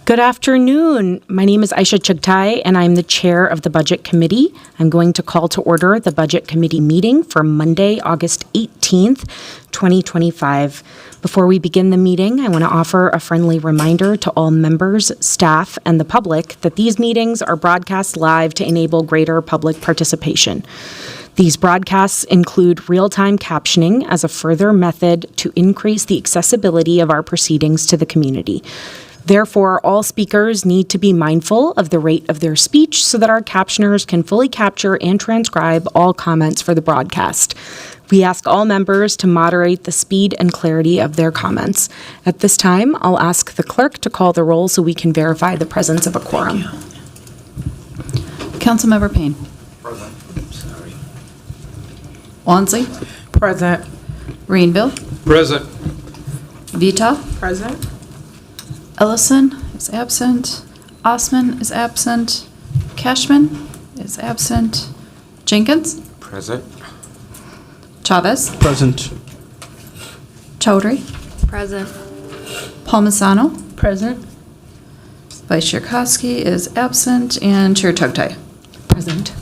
Good afternoon. My name is Aisha Chugtai, and I'm the chair of the Budget Committee. I'm going to call to order the Budget Committee meeting for Monday, August 18th, 2025. Before we begin the meeting, I want to offer a friendly reminder to all members, staff, and the public that these meetings are broadcast live to enable greater public participation. These broadcasts include real-time captioning as a further method to increase the accessibility of our proceedings to the community. Therefore, all speakers need to be mindful of the rate of their speech so that our captioners can fully capture and transcribe all comments for the broadcast. We ask all members to moderate the speed and clarity of their comments. At this time, I'll ask the clerk to call the roll so we can verify the presence of a quorum. Councilmember Payne. Present. Sorry. Wansley. Present. Rainville. Present. Vita. Present. Ellison is absent. Osman is absent. Cashman is absent. Jenkins. Present. Chavez. Present. Chowdhury. Present. Palmisano. Present. Vice Chair Koski is absent. And Chair Chugtai. Present.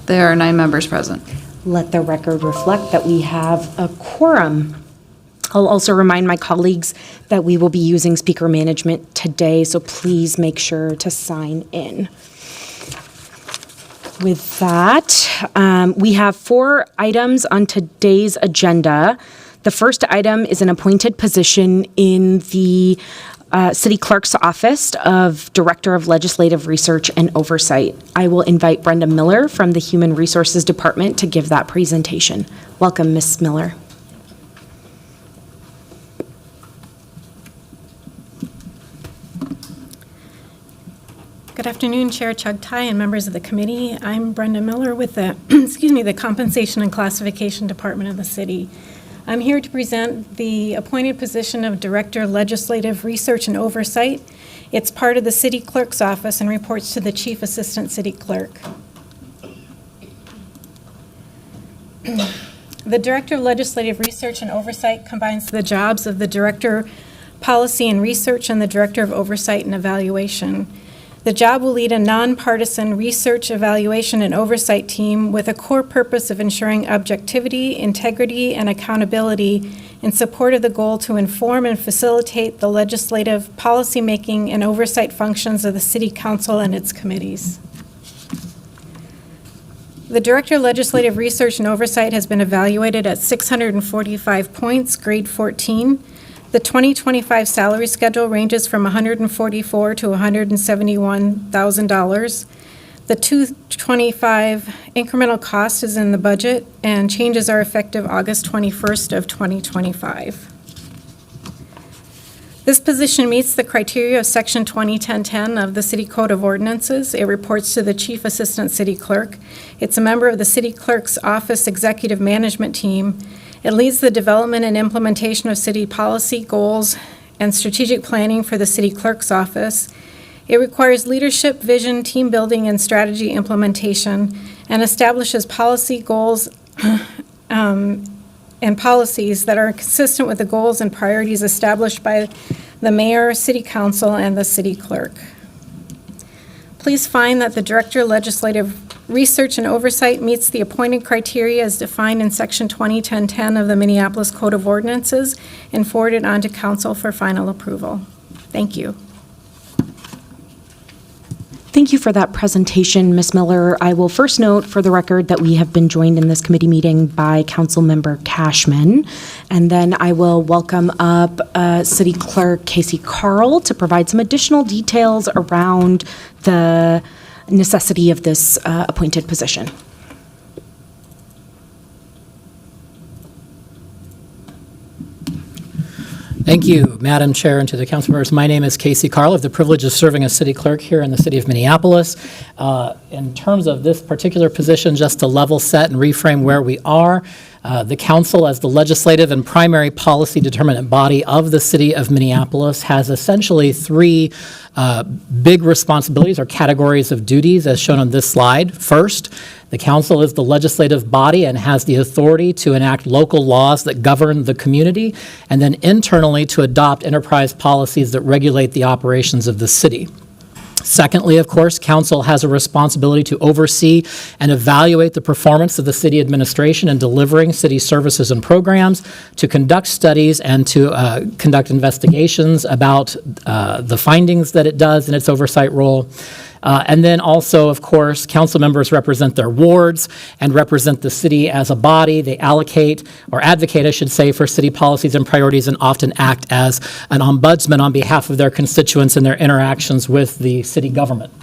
There are 9 members present. Let the record reflect that we have a quorum. I'll also remind my colleagues that we will be using speaker management today, so please make sure to sign in. With that, we have 4 items on today's agenda. The first item is an appointed position in the City Clerk's Office of Director of Legislative Research and Oversight. I will invite Brenda Miller from the Human Resources Department to give that presentation. Welcome, Ms. Miller. Good afternoon, Chair Chugtai and members of the committee. I'm Brenda Miller with the, the Compensation and Classification Department of the city. I'm here to present the appointed position of Director Legislative Research and Oversight. It's part of the City Clerk's Office and reports to the Chief Assistant City Clerk. The Director of Legislative Research and Oversight combines the jobs of the Director Policy and Research and the Director of Oversight and Evaluation. The job will lead a nonpartisan research, evaluation, and oversight team with a core purpose of ensuring objectivity, integrity, and accountability in support of the goal to inform and facilitate the legislative, policymaking, and oversight functions of the City Council and its committees. The Director of Legislative Research and Oversight has been evaluated at 645 points, grade 14. The 2025 salary schedule ranges from $144,000 to $171,000. The 2025 incremental cost is in the budget, and changes are effective August 21st of 2025. This position meets the criteria of Section 201010 of the City Code of Ordinances. It reports to the Chief Assistant City Clerk. It's a member of the City Clerk's Office Executive Management Team. It leads the development and implementation of city policy, goals, and strategic planning for the City Clerk's Office. It requires leadership, vision, team building, and strategy implementation, and establishes policy goals and policies that are consistent with the goals and priorities established by the Mayor, City Council, and the City Clerk. Please find that the Director of Legislative Research and Oversight meets the appointed criteria as defined in Section 201010 of the Minneapolis Code of Ordinances and forwarded on to Council for final approval. Thank you. Thank you for that presentation, Ms. Miller. I will first note for the record that we have been joined in this committee meeting by Councilmember Cashman, and then I will welcome up City Clerk Casey Carl to provide some additional details around the necessity of this appointed position. Thank you, Madam Chair, and to the council members. My name is Casey Carl. I have the privilege of serving as city clerk here in the city of Minneapolis. in terms of this particular position, just to level set and reframe where we are, the council, as the legislative and primary policy determinant body of the city of Minneapolis, has essentially three big responsibilities or categories of duties as shown on this slide. First, the council is the legislative body and has the authority to enact local laws that govern the community, and then internally to adopt enterprise policies that regulate the operations of the city. Secondly, of course, council has a responsibility to oversee and evaluate the performance of the city administration in delivering city services and programs, to conduct studies and to conduct investigations about the findings that it does in its oversight role. And then also, of course, council members represent their wards and represent the city as a body. They allocate, or advocate, I should say, for city policies and priorities, and often act as an ombudsman on behalf of their constituents in their interactions with the city government.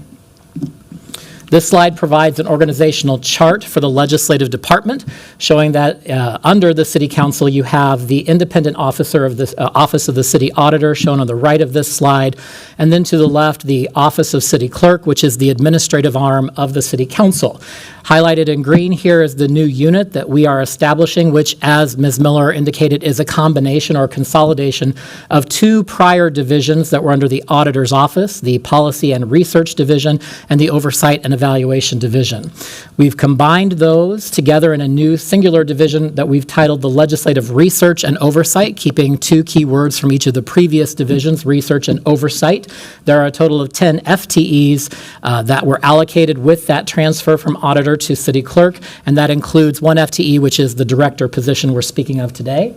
This slide provides an organizational chart for the legislative department, showing that under the city council you have the independent officer of the office of the city auditor, shown on the right of this slide, and then to the left the office of city clerk, which is the administrative arm of the city council. Highlighted in green here is the new unit that we are establishing, which, as Ms. Miller indicated, is a combination or consolidation of two prior divisions that were under the auditor's office, the policy and research division and the oversight and evaluation division. We've combined those together in a new singular division that we've titled the legislative research and oversight, keeping two key words from each of the previous divisions, research and oversight. There are a total of 10 FTEs that were allocated with that transfer from auditor to city clerk, and that includes one FTE, which is the director position we're speaking of today.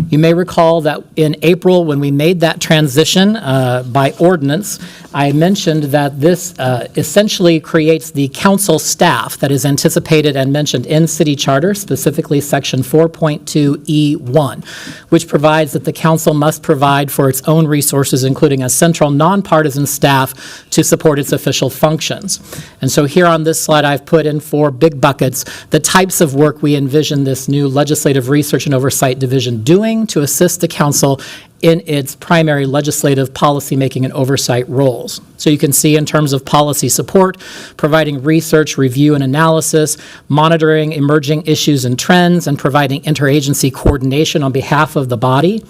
You may recall that in April, when we made that transition by ordinance, I mentioned that this essentially creates the council staff that is anticipated and mentioned in city charter, specifically section 4.2E1, which provides that the council must provide for its own resources, including a central nonpartisan staff to support its official functions. And so here on this slide, I've put in 4 big buckets the types of work we envision this new legislative research and oversight division doing to assist the council in its primary legislative policymaking and oversight roles. So you can see in terms of policy support, providing research, review, and analysis, monitoring emerging issues and trends, and providing interagency coordination on behalf of the body,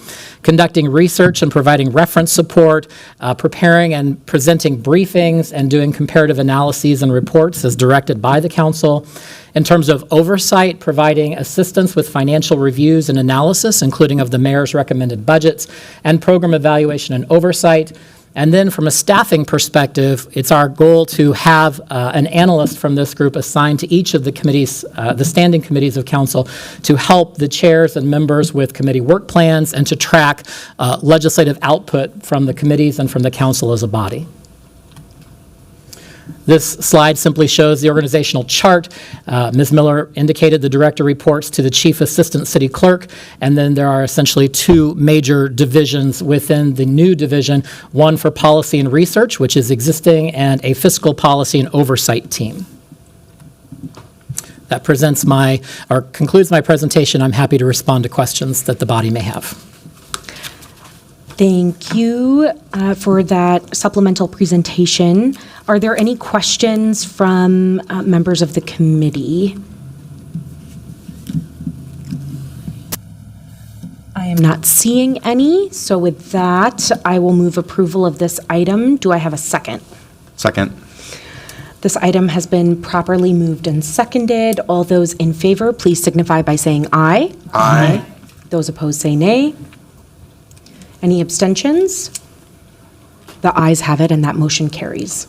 conducting research and providing reference support, preparing and presenting briefings, and doing comparative analyses and reports as directed by the council. In terms of oversight, providing assistance with financial reviews and analysis, including of the mayor's recommended budgets, and program evaluation and oversight. And then from a staffing perspective, it's our goal to have an analyst from this group assigned to each of the committees, the standing committees of council, to help the chairs and members with committee work plans and to track legislative output from the committees and from the council as a body. This slide simply shows the organizational chart. Ms. Miller indicated the director reports to the chief assistant city clerk, and then there are essentially 2 major divisions within the new division, one for policy and research, which is existing, and a fiscal policy and oversight team. That concludes my presentation. I'm happy to respond to questions that the body may have. Thank you for that supplemental presentation. Are there any questions from members of the committee? I am not seeing any, so with that, I will move approval of this item. Do I have a second? Second. This item has been properly moved and seconded. All those in favor, please signify by saying aye. Aye. Those opposed say nay. Any abstentions? The ayes have it, and that motion carries.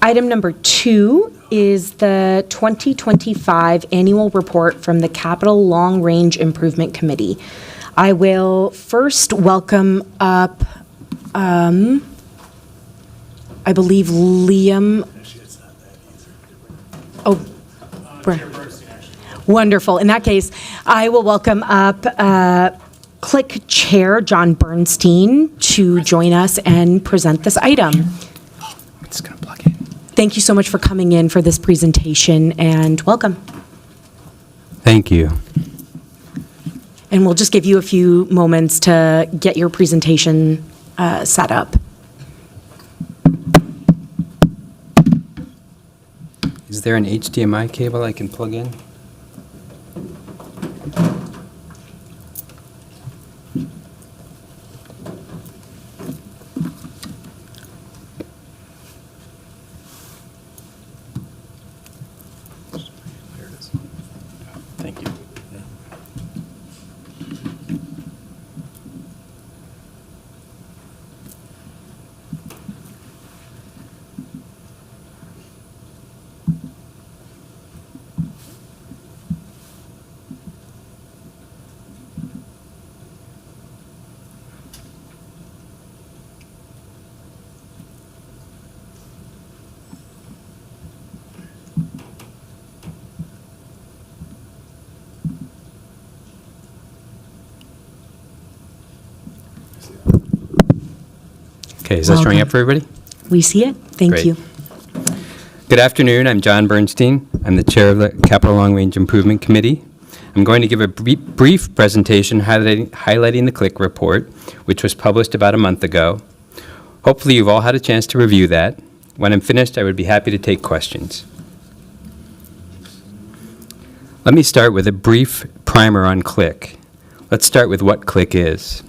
Item number 2 is the 2025 annual report from the Capital Long Range Improvement Committee. I will first welcome up, I believe, Liam. Oh, wonderful. In that case, I will welcome up CLIC Chair John Bernstein to join us and present this item. It's going to plug in. Thank you so much for coming in for this presentation, and welcome. Thank you. And we'll just give you a few moments to get your presentation set up. Is there an HDMI cable I can plug in? There it is. Thank you. Okay, is that showing up for everybody? We see it. Thank Great. you. Good afternoon. I'm John Bernstein. I'm the chair of the Capital Long Range Improvement Committee. I'm going to give a brief presentation highlighting the CLIC report, which was published about a month ago. Hopefully you've all had a chance to review that. When I'm finished, I would be happy to take questions. Let me start with a brief primer on CLIC. Let's start with what CLIC is.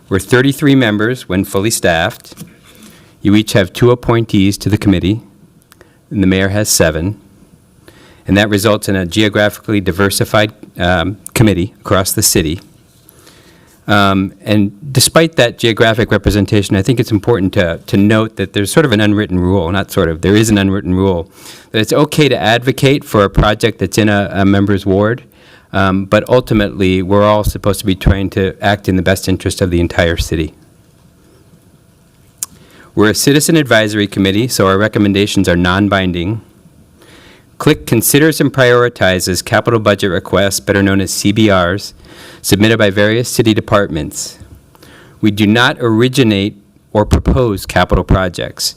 We're 33 members when fully staffed. You each have 2 appointees to the committee, and the mayor has 7. And that results in a geographically diversified committee across the city. And despite that geographic representation, I think it's important to note that there's sort of an unwritten rule, not sort of, there is an unwritten rule, that it's okay to advocate for a project that's in a member's ward, but ultimately, we're all supposed to be trying to act in the best interest of the entire city. We're a citizen advisory committee, so our recommendations are non-binding. CLIC considers and prioritizes capital budget requests, better known as CBRs, submitted by various city departments. We do not originate or propose capital projects.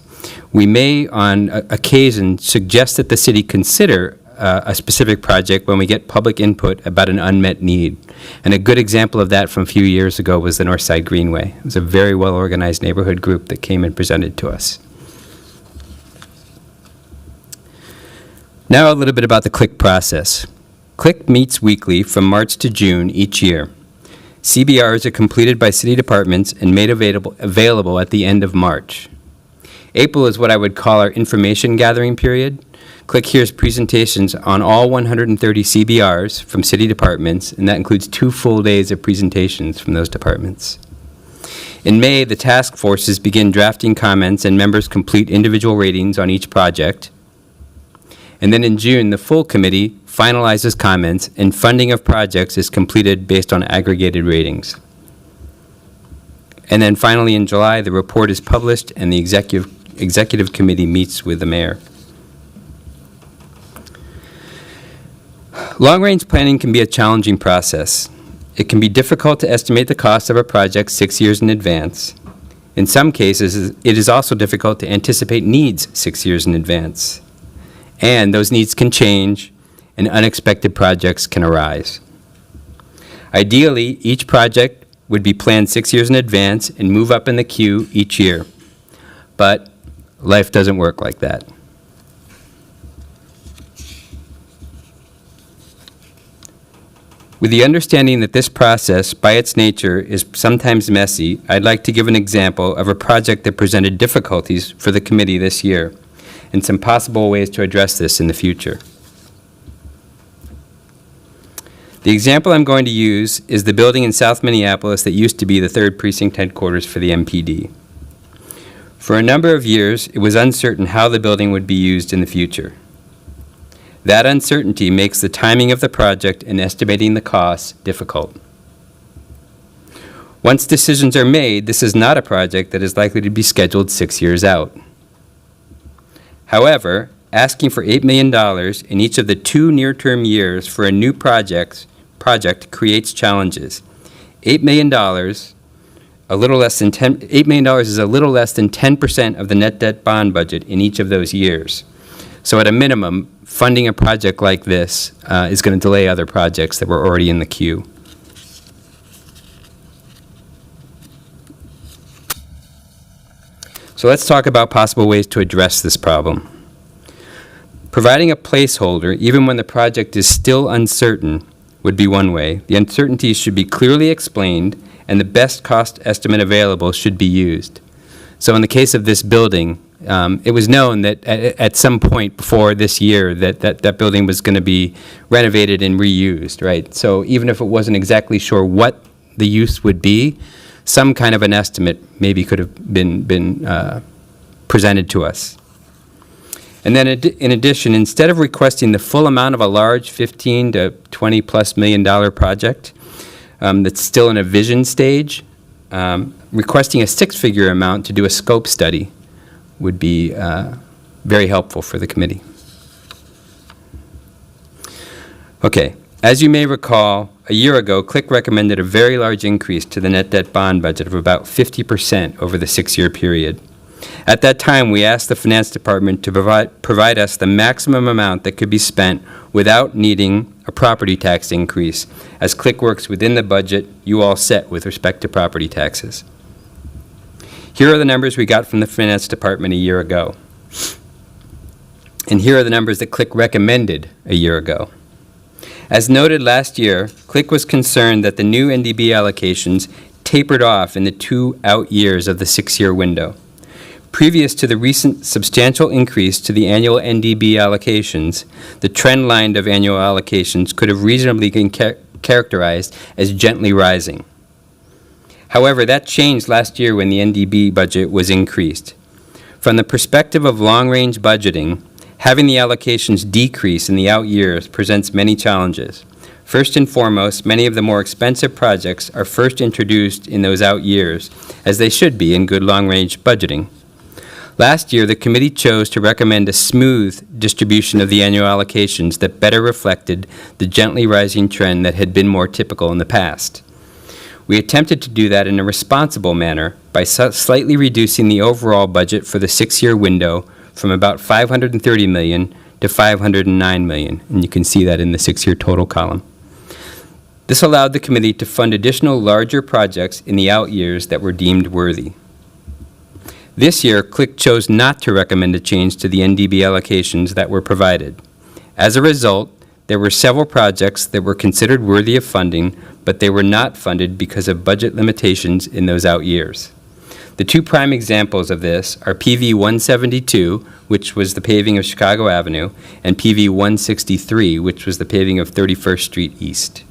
We may, on occasion, suggest that the city consider a specific project when we get public input about an unmet need. And a good example of that from a few years ago was the Northside Greenway. It was a very well-organized neighborhood group that came and presented to us. Now a little bit about the CLIC process. CLIC meets weekly from March to June each year. CBRs are completed by city departments and made available at the end of March. April is what I would call our information gathering period. CLIC hears presentations on all 130 CBRs from city departments, and that includes 2 full days of presentations from those departments. In May, the task forces begin drafting comments and members complete individual ratings on each project. And then in June, the full committee finalizes comments and funding of projects is completed based on aggregated ratings. And then finally in July, the report is published and the executive committee meets with the mayor. Long-range planning can be a challenging process. It can be difficult to estimate the cost of a project 6 years in advance. In some cases, it is also difficult to anticipate needs 6 years in advance. And those needs can change, and unexpected projects can arise. Ideally, each project would be planned 6 years in advance and move up in the queue each year. But life doesn't work like that. With the understanding that this process, by its nature, is sometimes messy, I'd like to give an example of a project that presented difficulties for the committee this year, and some possible ways to address this in the future. The example I'm going to use is the building in South Minneapolis that used to be the 3rd Precinct headquarters for the MPD. For a number of years, it was uncertain how the building would be used in the future. That uncertainty makes the timing of the project and estimating the costs difficult. Once decisions are made, this is not a project that is likely to be scheduled 6 years out. However, asking for $8 million in each of the 2 near-term years for a new project creates challenges. $8 million, $8 million is a little less than 10% of the net debt bond budget in each of those years. So at a minimum, funding a project like this is going to delay other projects that were already in the queue. So let's talk about possible ways to address this problem. Providing a placeholder, even when the project is still uncertain, would be one way. The uncertainties should be clearly explained, and the best cost estimate available should be used. So in the case of this building, it was known that at some point before this year that building was going to be renovated and reused, right? So even if it wasn't exactly sure what the use would be, some kind of an estimate maybe could have been presented to us. And then in addition, instead of requesting the full amount of a large $15 to $20+ million project that's still in a vision stage, requesting a six-figure amount to do a scope study would be very helpful for the committee. Okay, as you may recall, a year ago, CLIC recommended a very large increase to the net debt bond budget of about 50% over the 6-year period. At that time, we asked the Finance Department to provide us the maximum amount that could be spent without needing a property tax increase, as CLIC works within the budget you all set with respect to property taxes. Here are the numbers we got from the Finance Department a year ago. And here are the numbers that CLIC recommended a year ago. As noted last year, CLIC was concerned that the new NDB allocations tapered off in the 2 out years of the 6-year window. Previous to the recent substantial increase to the annual NDB allocations, the trend line of annual allocations could have reasonably been characterized as gently rising. However, that changed last year when the NDB budget was increased. From the perspective of long-range budgeting, having the allocations decrease in the out years presents many challenges. First and foremost, many of the more expensive projects are first introduced in those out years, as they should be in good long-range budgeting. Last year, the committee chose to recommend a smooth distribution of the annual allocations that better reflected the gently rising trend that had been more typical in the past. We attempted to do that in a responsible manner by slightly reducing the overall budget for the 6-year window from about $530 million to $509 million, and you can see that in the 6-year total column. This allowed the committee to fund additional larger projects in the out years that were deemed worthy. This year, CLIC chose not to recommend a change to the NDB allocations that were provided. As a result, there were several projects that were considered worthy of funding, but they were not funded because of budget limitations in those out years. The 2 prime examples of this are PV 172, which was the paving of Chicago Avenue, and PV 163, which was the paving of 31st Street East.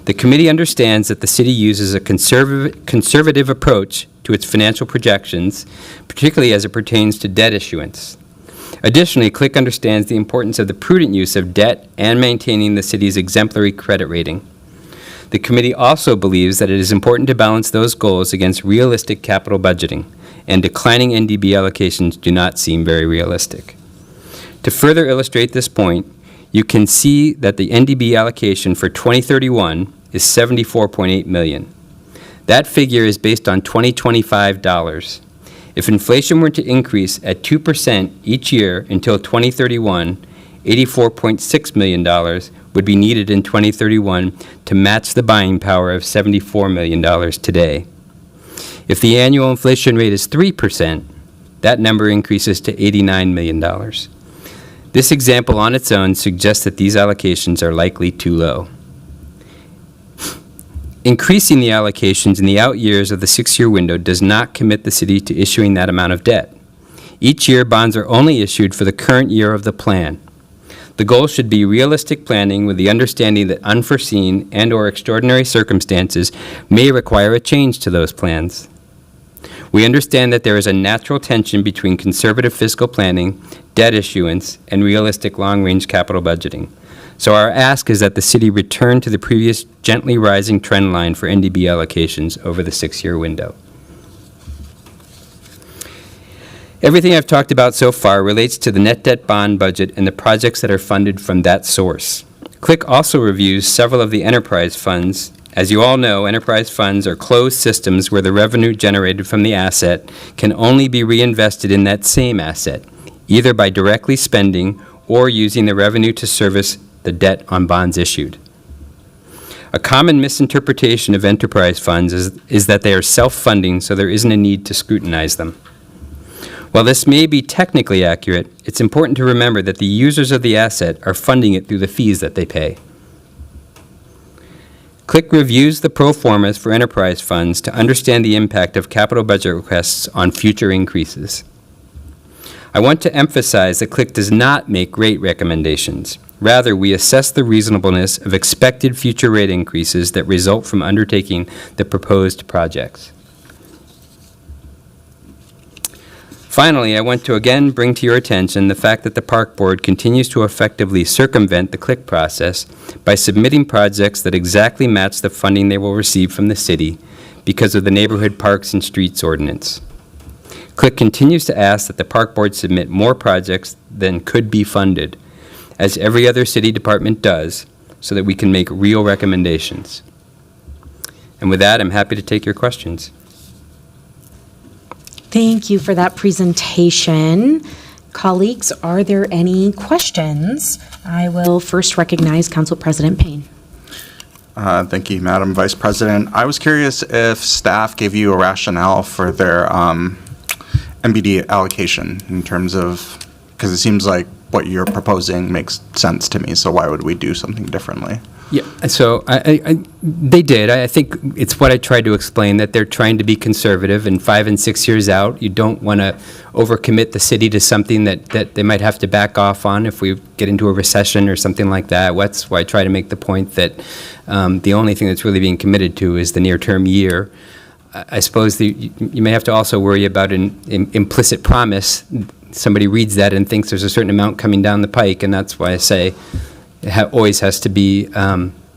The committee understands that the city uses a conservative approach to its financial projections, particularly as it pertains to debt issuance. Additionally, CLIC understands the importance of the prudent use of debt and maintaining the city's exemplary credit rating. The committee also believes that it is important to balance those goals against realistic capital budgeting, and declining NDB allocations do not seem very realistic. To further illustrate this point, you can see that the NDB allocation for 2031 is $74.8 million. That figure is based on 2025 dollars. If inflation were to increase at 2% each year until 2031, $84.6 million would be needed in 2031 to match the buying power of $74 million today. If the annual inflation rate is 3%, that number increases to $89 million. This example on its own suggests that these allocations are likely too low. Increasing the allocations in the out years of the 6-year window does not commit the city to issuing that amount of debt. Each year, bonds are only issued for the current year of the plan. The goal should be realistic planning with the understanding that unforeseen and/or extraordinary circumstances may require a change to those plans. We understand that there is a natural tension between conservative fiscal planning, debt issuance, and realistic long-range capital budgeting. So our ask is that the city return to the previous gently rising trend line for NDB allocations over the 6-year window. Everything I've talked about so far relates to the net debt bond budget and the projects that are funded from that source. CLIC also reviews several of the enterprise funds. As you all know, enterprise funds are closed systems where the revenue generated from the asset can only be reinvested in that same asset, either by directly spending or using the revenue to service the debt on bonds issued. A common misinterpretation of enterprise funds is that they are self-funding, so there isn't a need to scrutinize them. While this may be technically accurate, it's important to remember that the users of the asset are funding it through the fees that they pay. CLIC reviews the pro formas for enterprise funds to understand the impact of capital budget requests on future increases. I want to emphasize that CLIC does not make rate recommendations. Rather, we assess the reasonableness of expected future rate increases that result from undertaking the proposed projects. Finally, I want to again bring to your attention the fact that the Park Board continues to effectively circumvent the CLIC process by submitting projects that exactly match the funding they will receive from the city because of the Neighborhood Parks and Streets Ordinance. CLIC continues to ask that the Park Board submit more projects than could be funded, as every other city department does, so that we can make real recommendations. And with that, I'm happy to take your questions. Thank you for that presentation. Colleagues, are there any questions? I will first recognize Council President Payne. Thank you, Madam Vice President. I was curious if staff gave you a rationale for their MBD allocation in terms of, because it seems like what you're proposing makes sense to me, so why would we do something differently? Yeah, so they did. I think it's what I tried to explain, that they're trying to be conservative, and 5 and 6 years out, you don't want to overcommit the city to something that they might have to back off on if we get into a recession or something like that. That's why I try to make the point that the only thing that's really being committed to is the near-term year. I suppose you may have to also worry about an implicit promise. Somebody reads that and thinks there's a certain amount coming down the pike, and that's why I say it always has to be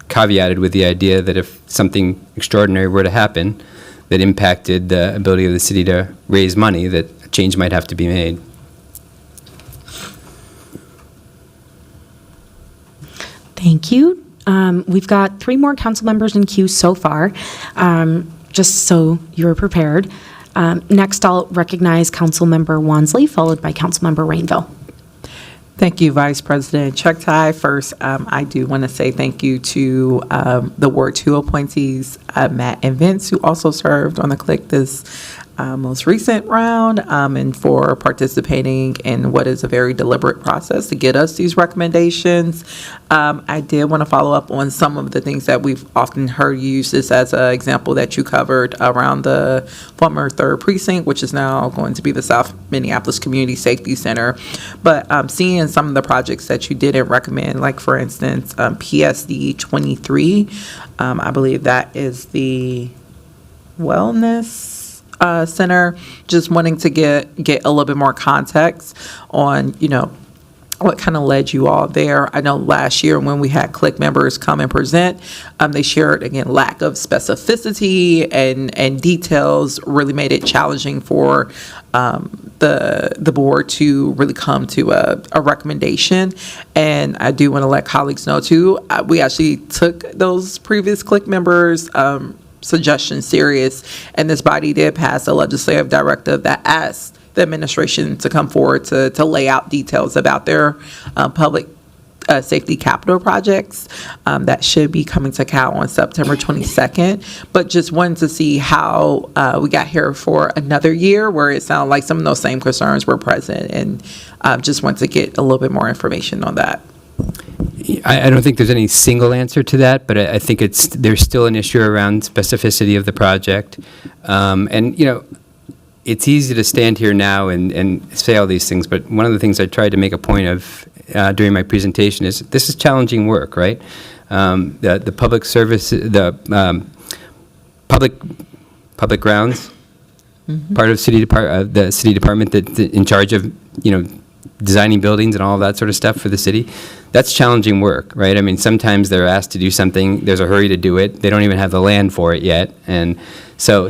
caveated with the idea that if something extraordinary were to happen that impacted the ability of the city to raise money, that a change might have to be made. Thank you. We've got 3 more council members in queue so far, just so you're prepared. Next, I'll recognize Councilmember Wansley, followed by Councilmember Rainville. Thank you, Vice President Chugtai. First, I do want to say thank you to the Ward 2 appointees, Matt and Vince, who also served on the CLIC this most recent round, and for participating in what is a very deliberate process to get us these recommendations. I did want to follow up on some of the things that we've often heard used this as an example that you covered around the former 3rd Precinct, which is now going to be the South Minneapolis Community Safety Center. But seeing some of the projects that you didn't recommend, like for instance, PSD 23, I believe that is the wellness center, just wanting to get a little bit more context on, what kind of led you all there. I know last year when we had CLIC members come and present, they shared, again, lack of specificity and details really made it challenging for the board to really come to a recommendation. And I do want to let colleagues know, too, we actually took those previous CLIC members' suggestion serious, and this body did pass a legislative directive that asked the administration to come forward to lay out details about their public safety capital projects that should be coming to Cal on September 22nd. But just wanted to see how we got here for another year where it sounded like some of those same concerns were present, and just wanted to get a little bit more information on that. I don't think there's any single answer to that, but I think there's still an issue around specificity of the project. And, it's easy to stand here now and say all these things, but one of the things I tried to make a point of during my presentation is this is challenging work, right? The public service, the public grounds, part of the city department that's in charge of, designing buildings and all of that sort of stuff for the city, that's challenging work, right? I mean, sometimes they're asked to do something, there's a hurry to do it, they don't even have the land for it yet, and so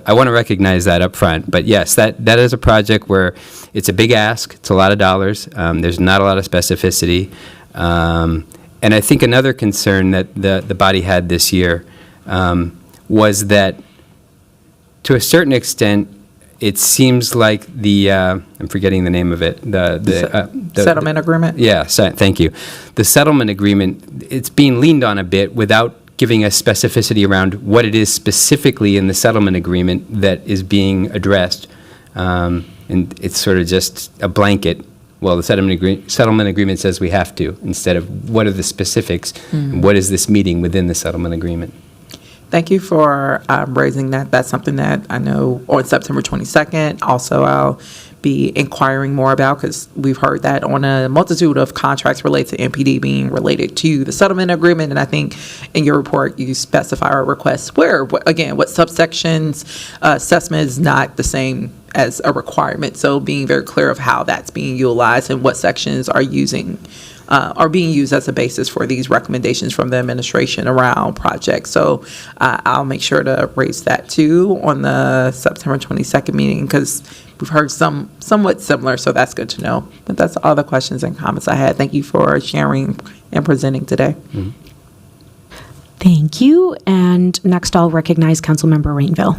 I want to recognize that up front. But yes, that is a project where it's a big ask, it's a lot of dollars, there's not a lot of specificity, and I think another concern that the body had this year was that, to a certain extent, it seems like I'm forgetting the name of it. The Settlement agreement? Yeah, thank you. The settlement agreement, it's being leaned on a bit without giving us specificity around what it is specifically in the settlement agreement that is being addressed. And it's sort of just a blanket, well, the settlement agreement says we have to, instead of what are the specifics, and what is this meeting within the settlement agreement? Thank you for raising that. That's something that I know on September 22nd, also I'll be inquiring more about, because we've heard that on a multitude of contracts related to MPD being related to the settlement agreement. And I think in your report, you specify or request where, again, what subsections, assessment is not the same as a requirement. So being very clear of how that's being utilized and what sections are being used as a basis for these recommendations from the administration around projects. So I'll make sure to raise that too on the September 22nd meeting, because we've heard somewhat similar, so that's good to know. But that's all the questions and comments I had. Thank you for sharing and presenting today. Thank you. And next, I'll recognize Councilmember Rainville.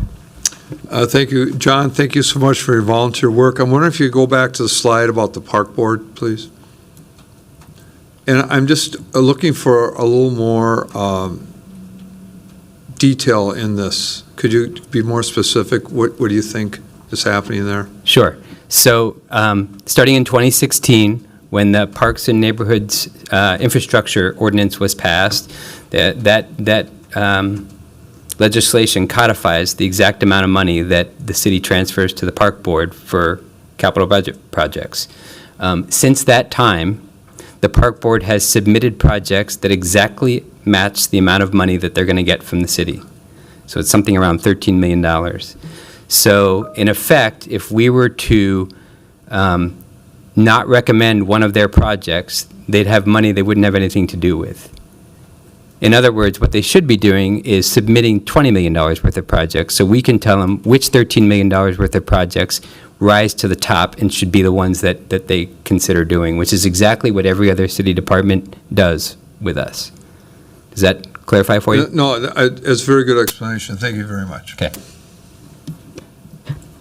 Thank you. John, thank you so much for your volunteer work. I'm wondering if you could go back to the slide about the park board, please. And I'm just looking for a little more detail in this. Could you be more specific? What do you think is happening there? Sure. So starting in 2016, when the Parks and Neighborhoods Infrastructure Ordinance was passed, that legislation codifies the exact amount of money that the city transfers to the park board for capital budget projects. Since that time, the park board has submitted projects that exactly match the amount of money that they're going to get from the city. So it's something around $13 million. So in effect, if we were to not recommend one of their projects, they'd have money they wouldn't have anything to do with. In other words, what they should be doing is submitting $20 million worth of projects, so we can tell them which $13 million worth of projects rise to the top and should be the ones that they consider doing, which is exactly what every other city department does with us. Does that clarify for you? No, it's a very good explanation. Thank you very much. Okay.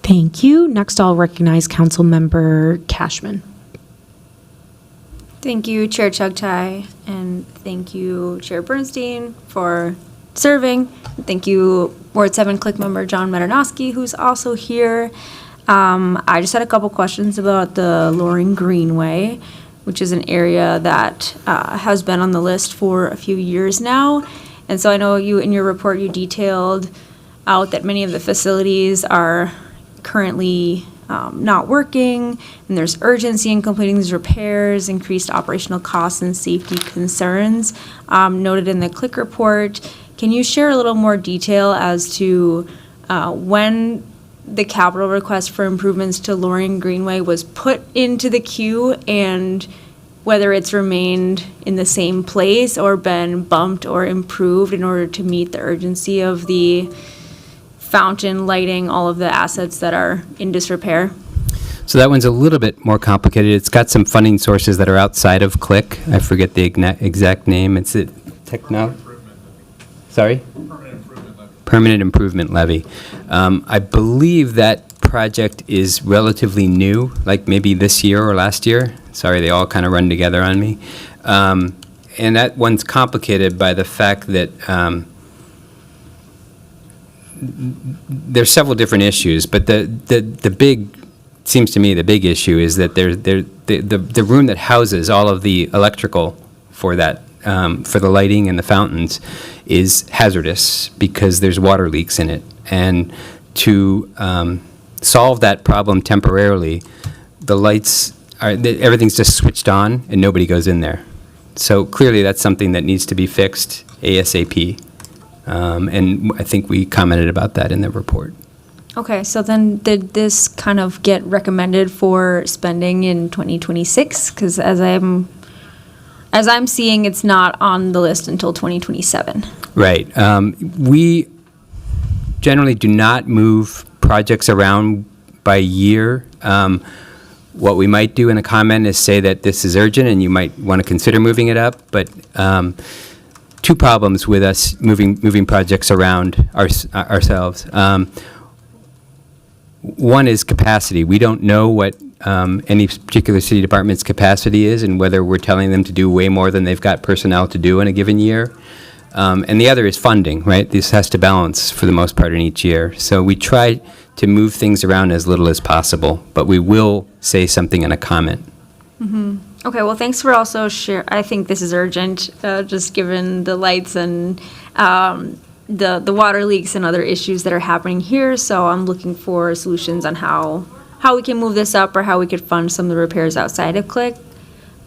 Thank you. Next, I'll recognize Councilmember Cashman. Thank you, Chair Chugtai, and thank you, Chair Bernstein, for serving. Thank you, Ward 7 Click member John Maternoski, who's also here. I just had a couple questions about the Loring Greenway, which is an area that has been on the list for a few years now. And so I know you, in your report, you detailed out that many of the facilities are currently not working, and there's urgency in completing these repairs, increased operational costs and safety concerns noted in the Click report. Can you share a little more detail as to when the capital request for improvements to Loring Greenway was put into the queue, and whether it's remained in the same place or been bumped or improved in order to meet the urgency of the fountain, lighting, all of the assets that are in disrepair? So that one's a little bit more complicated. It's got some funding sources that are outside of CLIC. I forget the exact name. It's a Sorry? Permanent Improvement Levy. I believe that project is relatively new, like maybe this year or last year. Sorry, they all kind of run together on me. And that one's complicated by the fact that there's several different issues, but the big, seems to me, the big issue is that the room that houses all of the electrical for that, for the lighting and the fountains, is hazardous because there's water leaks in it. And to solve that problem temporarily, the lights everything's just switched on and nobody goes in there. So clearly that's something that needs to be fixed ASAP. And I think we commented about that in the report. Okay, so then did this kind of get recommended for spending in 2026? Because as I'm seeing, it's not on the list until 2027. Right. We generally do not move projects around by year. What we might do in a comment is say that this is urgent and you might want to consider moving it up, but two problems with us moving projects around ourselves. One is capacity. We don't know what any particular city department's capacity is and whether we're telling them to do way more than they've got personnel to do in a given year. And the other is funding, right? This has to balance for the most part in each year. So we try to move things around as little as possible, but we will say something in a comment. Okay, well, thanks for also I think this is urgent, just given the lights and the water leaks and other issues that are happening here. So I'm looking for solutions on how we can move this up or how we could fund some of the repairs outside of Click.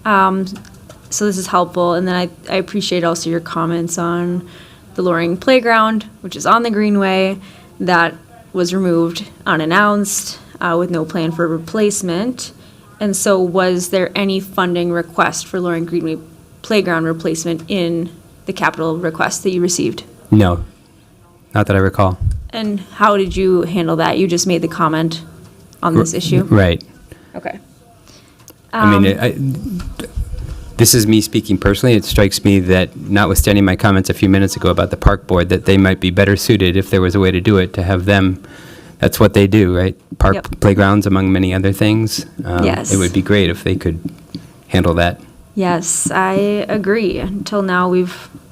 So this is helpful. And then I appreciate also your comments on the Loring Playground, which is on the Greenway, that was removed unannounced with no plan for replacement. And so was there any funding request for Loring Greenway Playground replacement in the capital request that you received? No, not that I recall. And how did you handle that? You just made the comment on this issue? Right. Okay. I mean, this is me speaking personally. It strikes me that, notwithstanding my comments a few minutes ago about the park board, that they might be better suited, if there was a way to do it, to have them. That's what they do, right? Park Yep. playgrounds, among many other things. Yes. It would be great if they could handle that. Yes, I agree. Until now, we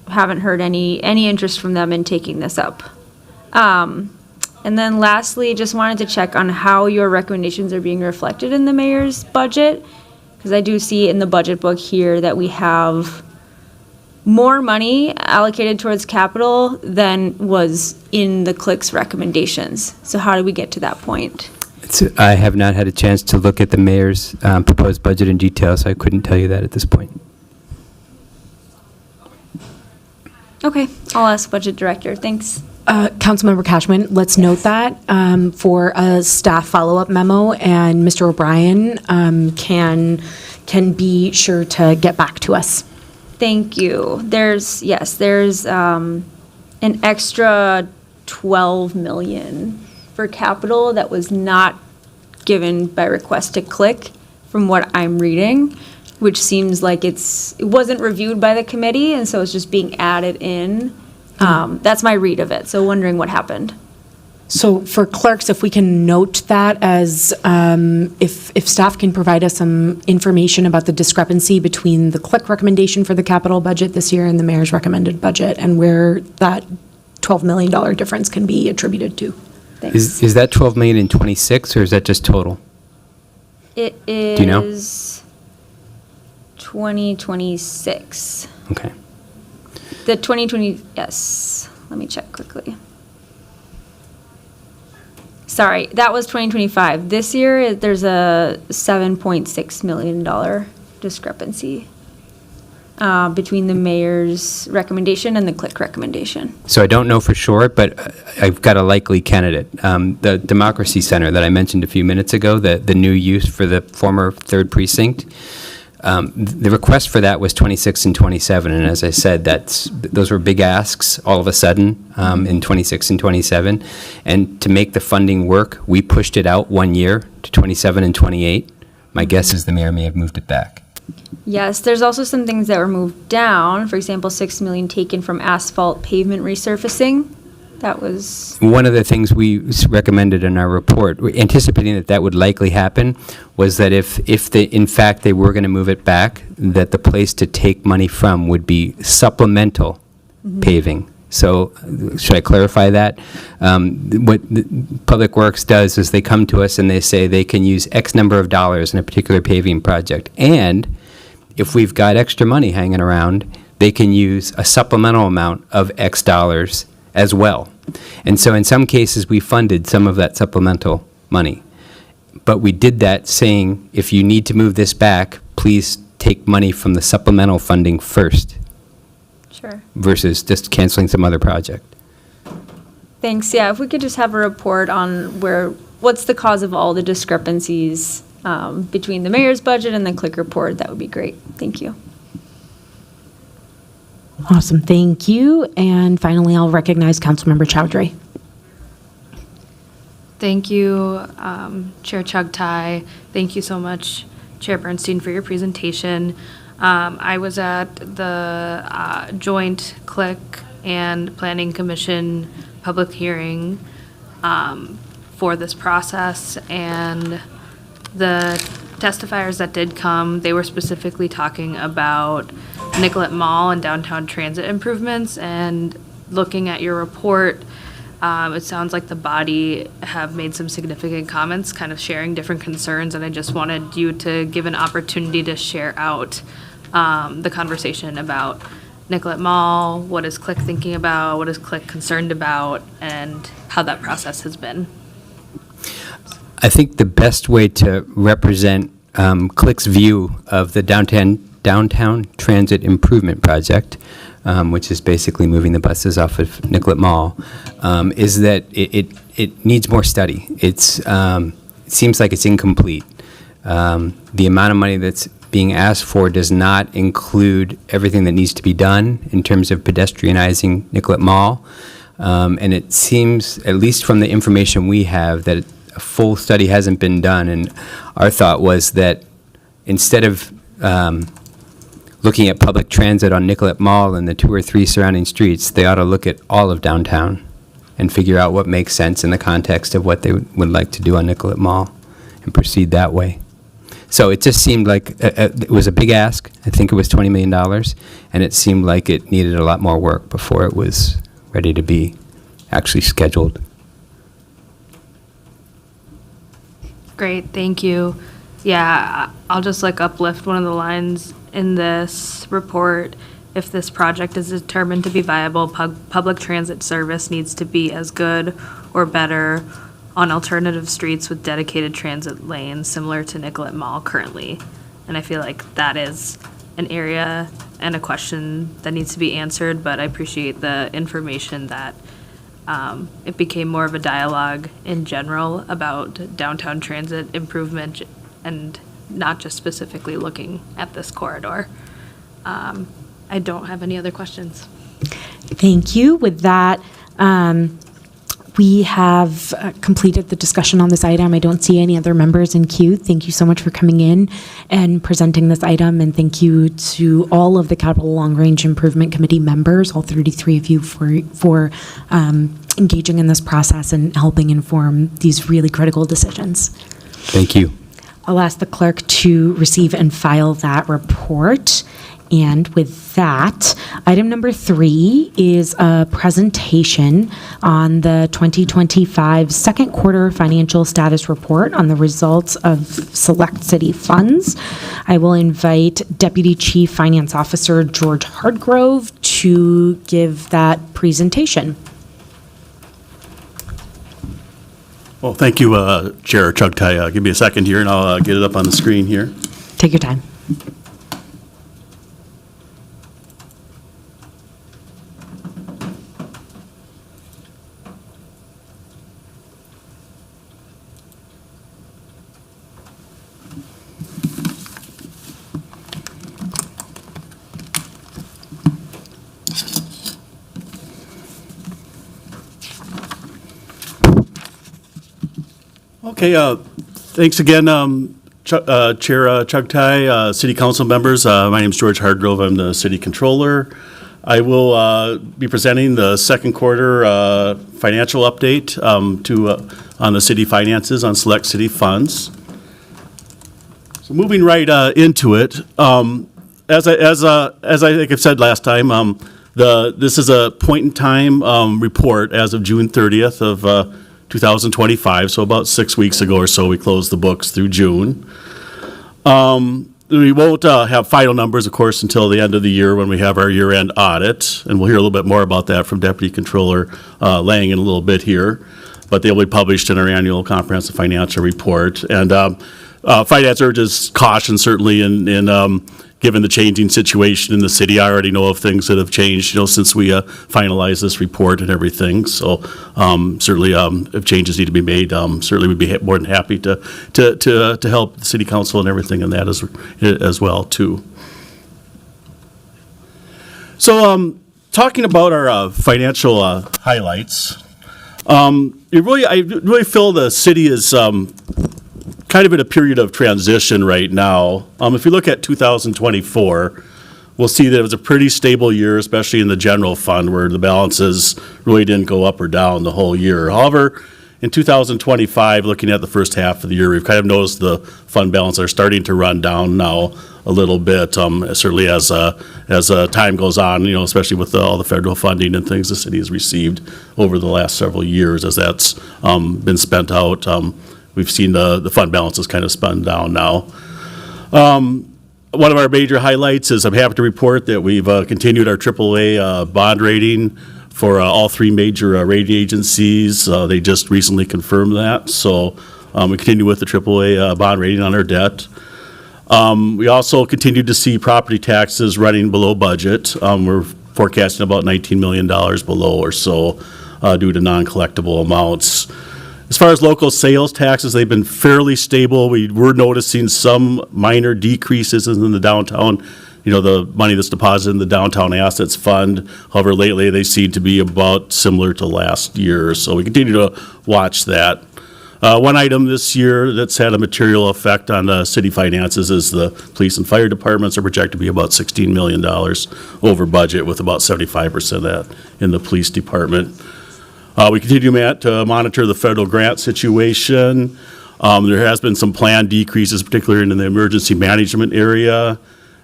haven't heard any interest from them in taking this up. And then lastly, just wanted to check on how your recommendations are being reflected in the mayor's budget, because I do see in the budget book here that we have more money allocated towards capital than was in the CLIC's recommendations. So how did we get to that point? I have not had a chance to look at the mayor's proposed budget in detail, so I couldn't tell you that at this point. Okay, I'll ask budget director. Thanks. Councilmember Cashman, let's note that for a staff follow-up memo, and Mr. O'Brien can be sure to get back to us. Thank you. There's an extra 12 million for capital that was not given by request to Click, from what I'm reading, which seems like it wasn't reviewed by the committee, and so it's just being added in. That's my read of it. So wondering what happened. So for clerks, if we can note that as, if staff can provide us some information about the discrepancy between the Click recommendation for the capital budget this year and the mayor's recommended budget, and where that $12 million difference can be attributed to. Thanks. Is that 12 million in 26, or is that just total? It is Do you know? 2026. Okay. The 2020, yes. Let me check quickly. Sorry, that was 2025. This year, there's a $7.6 million discrepancy between the mayor's recommendation and the Click recommendation. So I don't know for sure, but I've got a likely candidate. The Democracy Center that I mentioned a few minutes ago, the new use for the former 3rd Precinct, the request for that was 26 and 27, and as I said, those were big asks all of a sudden in 26 and 27. And to make the funding work, we pushed it out 1 year to 27 and 28. My guess is the mayor may have moved it back. Yes, there's also some things that were moved down. For example, $6 million taken from asphalt pavement resurfacing. That was one of the things we recommended in our report, anticipating that would likely happen, was that if in fact they were going to move it back, that the place to take money from would be supplemental paving. So should I clarify that? What Public Works does is they come to us and they say they can use X number of dollars in a particular paving project. And if we've got extra money hanging around, they can use a supplemental amount of X dollars as well. And so in some cases, we funded some of that supplemental money. But we did that saying, if you need to move this back, please take money from the supplemental funding first, sure. versus just canceling some other project. Thanks. Yeah, if we could just have a report on what's the cause of all the discrepancies between the mayor's budget and the Click report, that would be great. Thank you. Awesome, thank you. And finally, I'll recognize Councilmember Chowdhury. Thank you, Chair Chugtai. Thank you so much, Chair Bernstein, for your presentation. I was at the joint Click and Planning Commission public hearing for this process, and the testifiers that did come, they were specifically talking about Nicollet Mall and downtown transit improvements, and looking at your report, It sounds like the body have made some significant comments, kind of sharing different concerns, and I just wanted you to give an opportunity to share out the conversation about Nicollet Mall, what is Click thinking about, what is Click concerned about, and how that process has been. I think the best way to represent Click's view of the downtown transit improvement project, which is basically moving the buses off of Nicollet Mall, is that it needs more study. It seems like it's incomplete. The amount of money that's being asked for does not include everything that needs to be done in terms of pedestrianizing Nicollet Mall. And it seems, at least from the information we have, that a full study hasn't been done. And our thought was that instead of looking at public transit on Nicollet Mall and the 2 or 3 surrounding streets, they ought to look at all of downtown and figure out what makes sense in the context of what they would like to do on Nicollet Mall and proceed that way. So it just seemed like it was a big ask. I think it was $20 million, and it seemed like it needed a lot more work before it was ready to be actually scheduled. Great, thank you. Yeah, I'll just uplift one of the lines in this report. If this project is determined to be viable, public transit service needs to be as good or better on alternative streets with dedicated transit lanes similar to Nicollet Mall currently. And I feel like that is an area and a question that needs to be answered, but I appreciate the information that it became more of a dialogue in general about downtown transit improvement and not just specifically looking at this corridor. I don't have any other questions. Thank you. With that, we have completed the discussion on this item. I don't see any other members in queue. Thank you so much for coming in and presenting this item, and thank you to all of the Capital Long Range Improvement Committee members, all 33 of you, for engaging in this process and helping inform these really critical decisions. Thank you. I'll ask the clerk to receive and file that report. And with that, item number 3 is a presentation on the 2025 second quarter financial status report on the results of select city funds. I will invite Deputy Chief Finance Officer George Hardgrove to give that presentation. Well, thank you, Chair Chugtai. Give me a second here, and I'll get it up on the screen here. Take your time. Okay, thanks again, Chair Chugtai, City Council members. My name is George Hardgrove. I'm the City Controller. I will be presenting the second quarter financial update on the city finances on select city funds. So moving right into it, as I think I've said last time, this is a point in time report as of June 30th of 2025, so about 6 weeks ago or so, we closed the books through June. We won't have final numbers, of course, until the end of the year when we have our year-end audit, and we'll hear a little bit more about that from Deputy Controller Lang in a little bit here, but they'll be published in our annual comprehensive financial report. And finance urges caution, certainly, in given the changing situation in the city. I already know of things that have changed, since we finalized this report and everything. So certainly, if changes need to be made, certainly we'd be more than happy to help the city council and everything in that as well too. So talking about our financial highlights, I really feel the city is kind of in a period of transition right now. If you look at 2024, we'll see that it was a pretty stable year, especially in the general fund, where the balances really didn't go up or down the whole year. However, in 2025, looking at the first half of the year, we've kind of noticed the fund balance are starting to run down now a little bit, certainly as time goes on, especially with all the federal funding and things the city has received over the last several years. As that's been spent out, we've seen the fund balances kind of spun down now. One of our major highlights is I'm happy to report that we've continued our AAA bond rating for all three major rating agencies. They just recently confirmed that. So we continue with the AAA bond rating on our debt. We also continue to see property taxes running below budget. We're forecasting about $19 million below or so due to non-collectible amounts. As far as local sales taxes, they've been fairly stable. We were noticing some minor decreases in the downtown, the money that's deposited in the downtown assets fund. However, lately they seem to be about similar to last year. So we continue to watch that. One item this year that's had a material effect on city finances is the police and fire departments are projected to be about $16 million over budget, with about 75% of that in the police department. We continue, Matt, to monitor the federal grant situation. There has been some planned decreases, particularly in the emergency management area,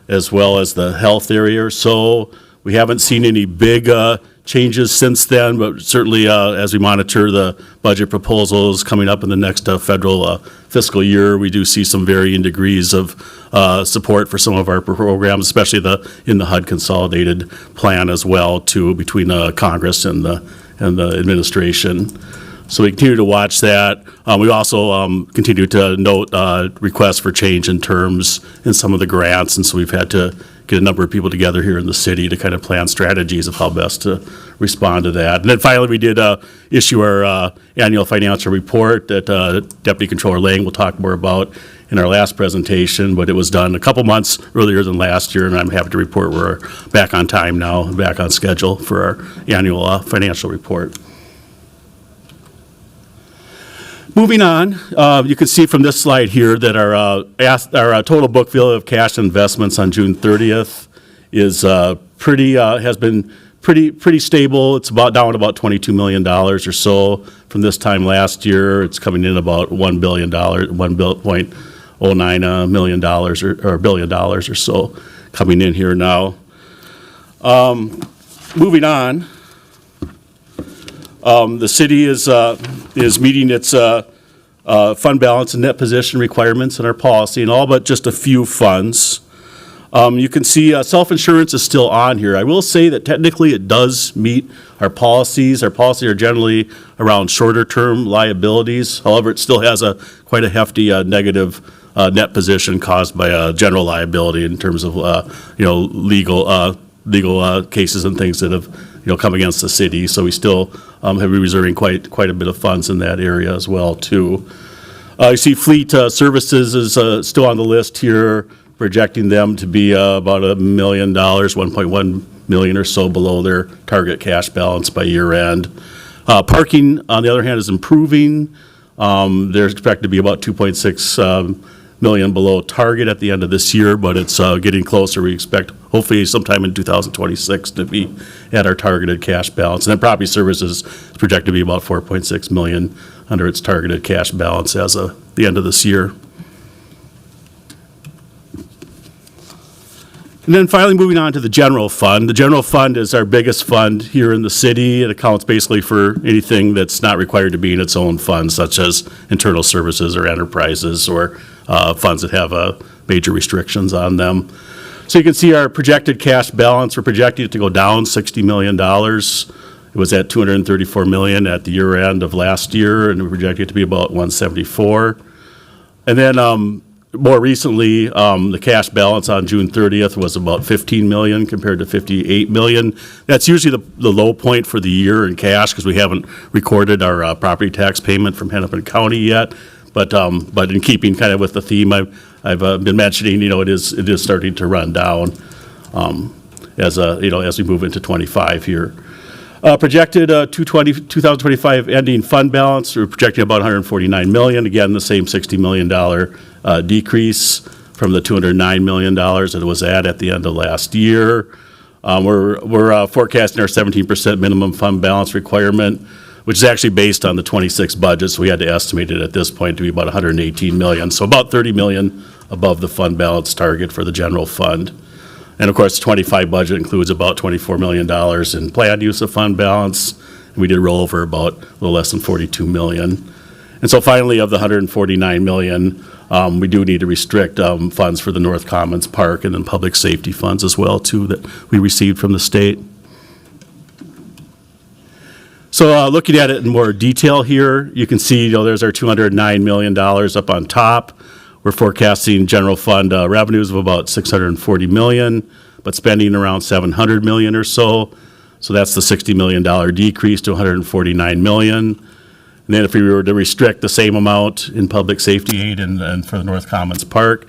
as well as the health area. So we haven't seen any big changes since then, but certainly as we monitor the budget proposals coming up in the next federal fiscal year, we do see some varying degrees of support for some of our programs, especially in the HUD consolidated plan as well, too, between Congress and the administration. So we continue to watch that. We also continue to note requests for change in terms in some of the grants, and so we've had to get a number of people together here in the city to kind of plan strategies of how best to respond to that. And then finally, we did issue our annual financial report that Deputy Controller Lang will talk more about in our last presentation, but it was done a couple months earlier than last year, and I'm happy to report we're back on time now, back on schedule for our annual financial report. Moving on, you can see from this slide here that our total book value of cash investments on June 30th is has been pretty stable. It's down about $22 million or so from this time last year. It's coming in about $1 billion, $1.09 million or $1 billion or so coming in here now. Moving on. The city is meeting its fund balance and net position requirements in our policy, and all but just a few funds. You can see self-insurance is still on here. I will say that technically it does meet our policies. Our policies are generally around shorter-term liabilities. However, it still has quite a hefty negative net position caused by general liability in terms of legal cases and things that have come against the city. So we still have been reserving quite a bit of funds in that area as well, too. You see fleet services is still on the list here, projecting them to be about $1 million, $1.1 million or so below their target cash balance by year end. Parking, on the other hand, is improving. They're expected to be about 2.6 million below target at the end of this year, but it's getting closer. We expect hopefully sometime in 2026 to be at our targeted cash balance. And then property services is projected to be about 4.6 million under its targeted cash balance as of the end of this year. And then finally, moving on to the general fund. The general fund is our biggest fund here in the city. It accounts basically for anything that's not required to be in its own fund, such as internal services or enterprises or funds that have major restrictions on them. So you can see our projected cash balance. We're projecting it to go down $60 million. It was at $234 million at the year end of last year, and we're projecting it to be about $174. And then more recently, the cash balance on June 30th was about $15 million compared to $58 million. That's usually the low point for the year in cash because we haven't recorded our property tax payment from Hennepin County yet. But in keeping kind of with the theme I've been mentioning, it is starting to run down as we move into 25 here. Projected 2025 ending fund balance, we're projecting about $149 million. Again, the same $60 million decrease from the $209 million that it was at the end of last year. We're forecasting our 17% minimum fund balance requirement which is actually based on the 26 budget, so we had to estimate it at this point to be about 118 million. So about 30 million above the fund balance target for the general fund. And of course, the 25 budget includes about $24 million in planned use of fund balance. And we did roll over about a little less than 42 million. And so finally, of the 149 million, we do need to restrict funds for the North Commons Park and then public safety funds as well, too, that we received from the state. So looking at it in more detail here, you can see, there's our $209 million up on top. We're forecasting general fund revenues of about 640 million, but spending around 700 million or so. So that's the $60 million decrease to 149 million. And then if we were to restrict the same amount in public safety aid and for the North Commons Park,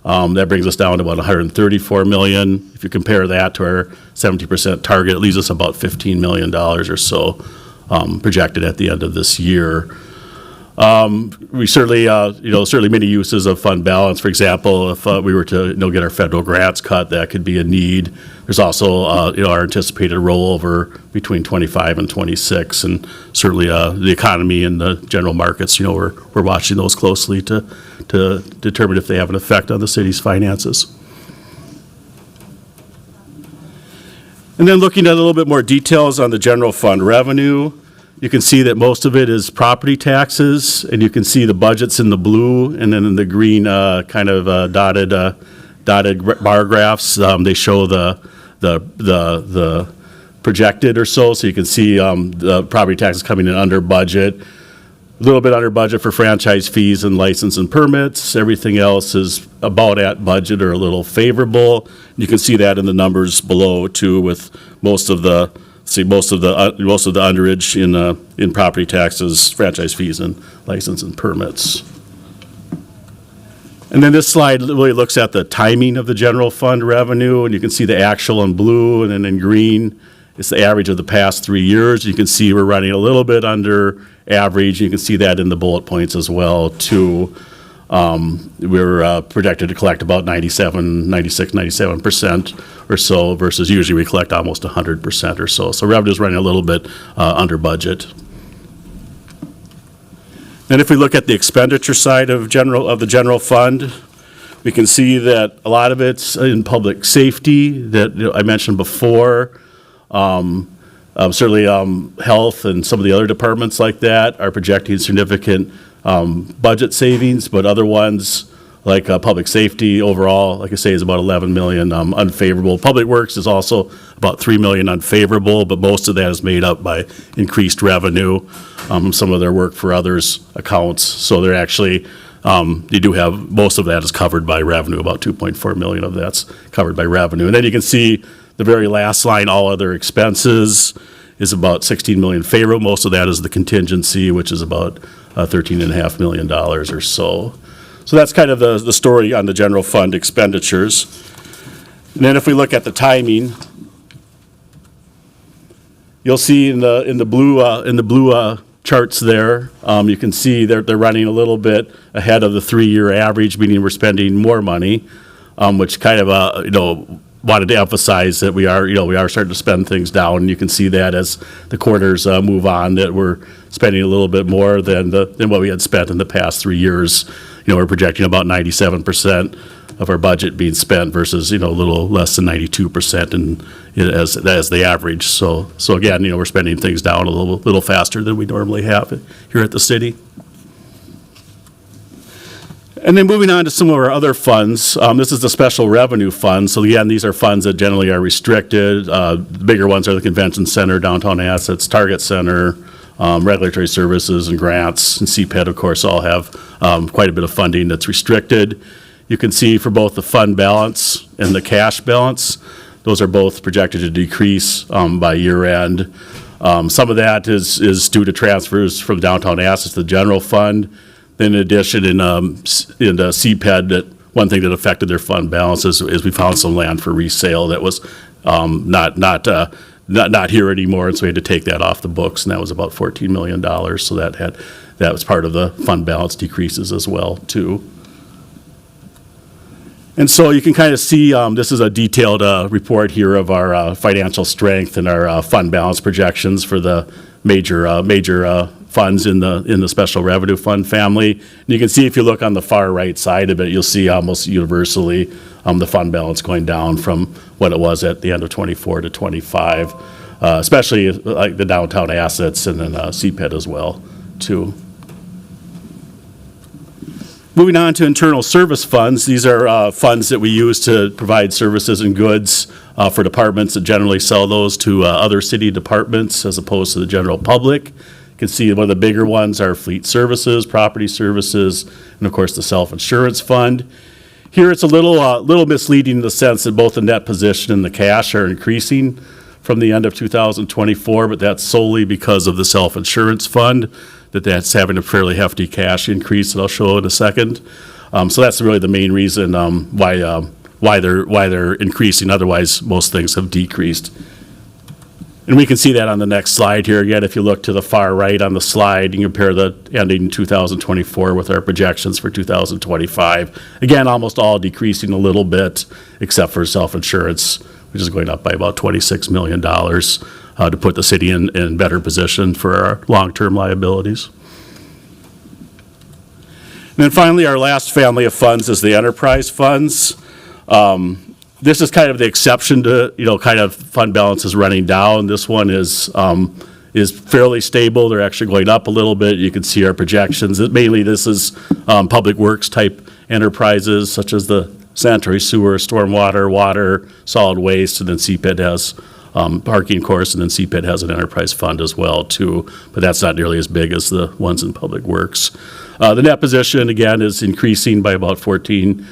that brings us down to about 134 million. If you compare that to our 70% target, it leaves us about $15 million or so projected at the end of this year. We certainly, certainly many uses of fund balance. For example, if we were to, get our federal grants cut, that could be a need. There's also, our anticipated rollover between 25 and 26, and certainly the economy and the general markets. We're watching those closely to determine if they have an effect on the city's finances. And then looking at a little bit more details on the general fund revenue, you can see that most of it is property taxes, and you can see the budgets in the blue, and then in the green kind of dotted bar graphs. They show the projected or so you can see the property taxes coming in under budget. A little bit under budget for franchise fees and license and permits. Everything else is about at budget or a little favorable. You can see that in the numbers below too, with most of the underage in property taxes, franchise fees, and license and permits. And then this slide really looks at the timing of the general fund revenue, and you can see the actual in blue, and then in green, it's the average of the past 3 years. You can see we're running a little bit under average. You can see that in the bullet points as well, too. We're projected to collect about 97% or so, versus usually we collect almost 100% or so. So revenue's running a little bit under budget. Then if we look at the expenditure side of the general fund, we can see that a lot of it's in public safety that I mentioned before. Certainly health and some of the other departments like that are projecting significant budget savings, but other ones like public safety overall, like I say, is about 11 million unfavorable. Public Works is also about 3 million unfavorable, but most of that is made up by increased revenue, some of their work for others accounts. So they're actually, they do have, most of that is covered by revenue, about 2.4 million of that's covered by revenue. And then you can see the very last line, all other expenses, is about 16 million favorable. Most of that is the contingency, which is about $13.5 million or so. So that's kind of the story on the general fund expenditures. And then if we look at the timing, you'll see in the blue charts there, you can see they're running a little bit ahead of the 3-year average, meaning we're spending more money, which kind of wanted to emphasize that we are starting to spend things down. And you can see that as the quarters move on, that we're spending a little bit more than what we had spent in the past 3 years. We're projecting about 97% of our budget being spent versus a little less than 92% as the average. So again, we're spending things down a little faster than we normally have here at the city. And then moving on to some of our other funds, this is the special revenue fund. So again, these are funds that generally are restricted. The bigger ones are the convention center, downtown assets, Target Center, regulatory services and grants, and CPED, of course, all have quite a bit of funding that's restricted. You can see for both the fund balance and the cash balance, those are both projected to decrease by year end. Some of that is due to transfers from downtown assets to the general fund. Then in addition, in the CPED, that one thing that affected their fund balance is we found some land for resale that was not here anymore, and so we had to take that off the books, and that was about $14 million. So that was part of the fund balance decreases as well, too. And so you can kind of see, this is a detailed report here of our financial strength and our fund balance projections for the major funds in the special revenue fund family. And you can see if you look on the far right side of it, you'll see almost universally the fund balance going down from what it was at the end of '24 to '25, especially like the downtown assets and then CPED as well, too. Moving on to internal service funds, these are funds that we use to provide services and goods for departments that generally sell those to other city departments as opposed to the general public. You can see one of the bigger ones are fleet services, property services, and of course the self-insurance fund. Here it's a little misleading in the sense that both the net position and the cash are increasing from the end of 2024, but that's solely because of the self-insurance fund. That's having a fairly hefty cash increase that I'll show in a second. So that's really the main reason why they're increasing. Otherwise, most things have decreased. And we can see that on the next slide here. Again, if you look to the far right on the slide, you compare the ending 2024 with our projections for 2025. Again, almost all decreasing a little bit, except for self-insurance, which is going up by about $26 million. To put the city in better position for our long-term liabilities. And then finally, our last family of funds is the enterprise funds. This is kind of the exception to, kind of fund balance is running down. This one is fairly stable. They're actually going up a little bit. You can see our projections. Mainly this is public works type enterprises such as the sanitary sewer, stormwater, water, solid waste, and then CPED has parking, of course, and then CPED has an enterprise fund as well, too, but that's not nearly as big as the ones in public works. The net position, again, is increasing by about $14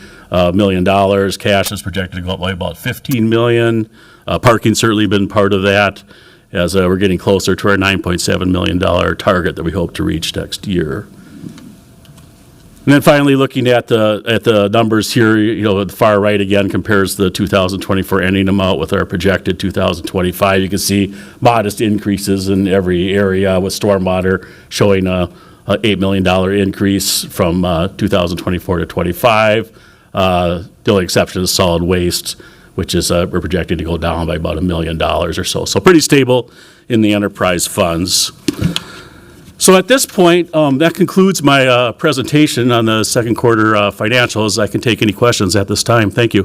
million. Cash is projected to go up by about $15 million. Parking's certainly been part of that as we're getting closer to our $9.7 million target that we hope to reach next year. And then finally, looking at the numbers here, the far right again compares the 2024 ending amount with our projected 2025. You can see modest increases in every area, with stormwater showing a $8 million increase from 2024 to 25. The only exception is solid waste, which is we're projecting to go down by about $1 million or so. So pretty stable in the enterprise funds. So at this point, that concludes my presentation on the second quarter financials. I can take any questions at this time. Thank you.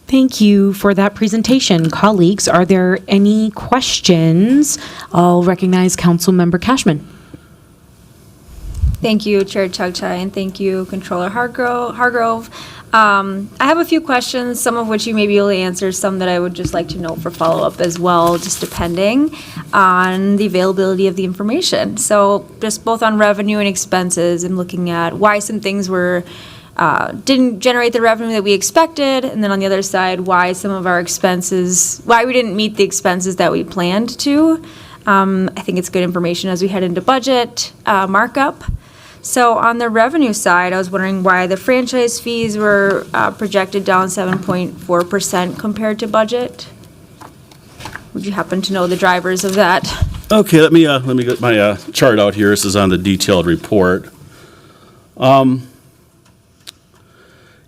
Thank you for that presentation. Colleagues, are there any questions? I'll recognize Councilmember Cashman. Thank you, Chair Chugtai, and thank you, Controller Hargrove. I have a few questions, some of which you may be able to answer, some that I would just like to know for follow-up as well, just depending on the availability of the information. So just both on revenue and expenses, and looking at why some things didn't generate the revenue that we expected, and then on the other side, why some of our expenses, why we didn't meet the expenses that we planned to. I think it's good information as we head into budget markup. So on the revenue side, I was wondering why the franchise fees were projected down 7.4% compared to budget. Would you happen to know the drivers of that? Okay, let me get my chart out here. This is on the detailed report. Yeah,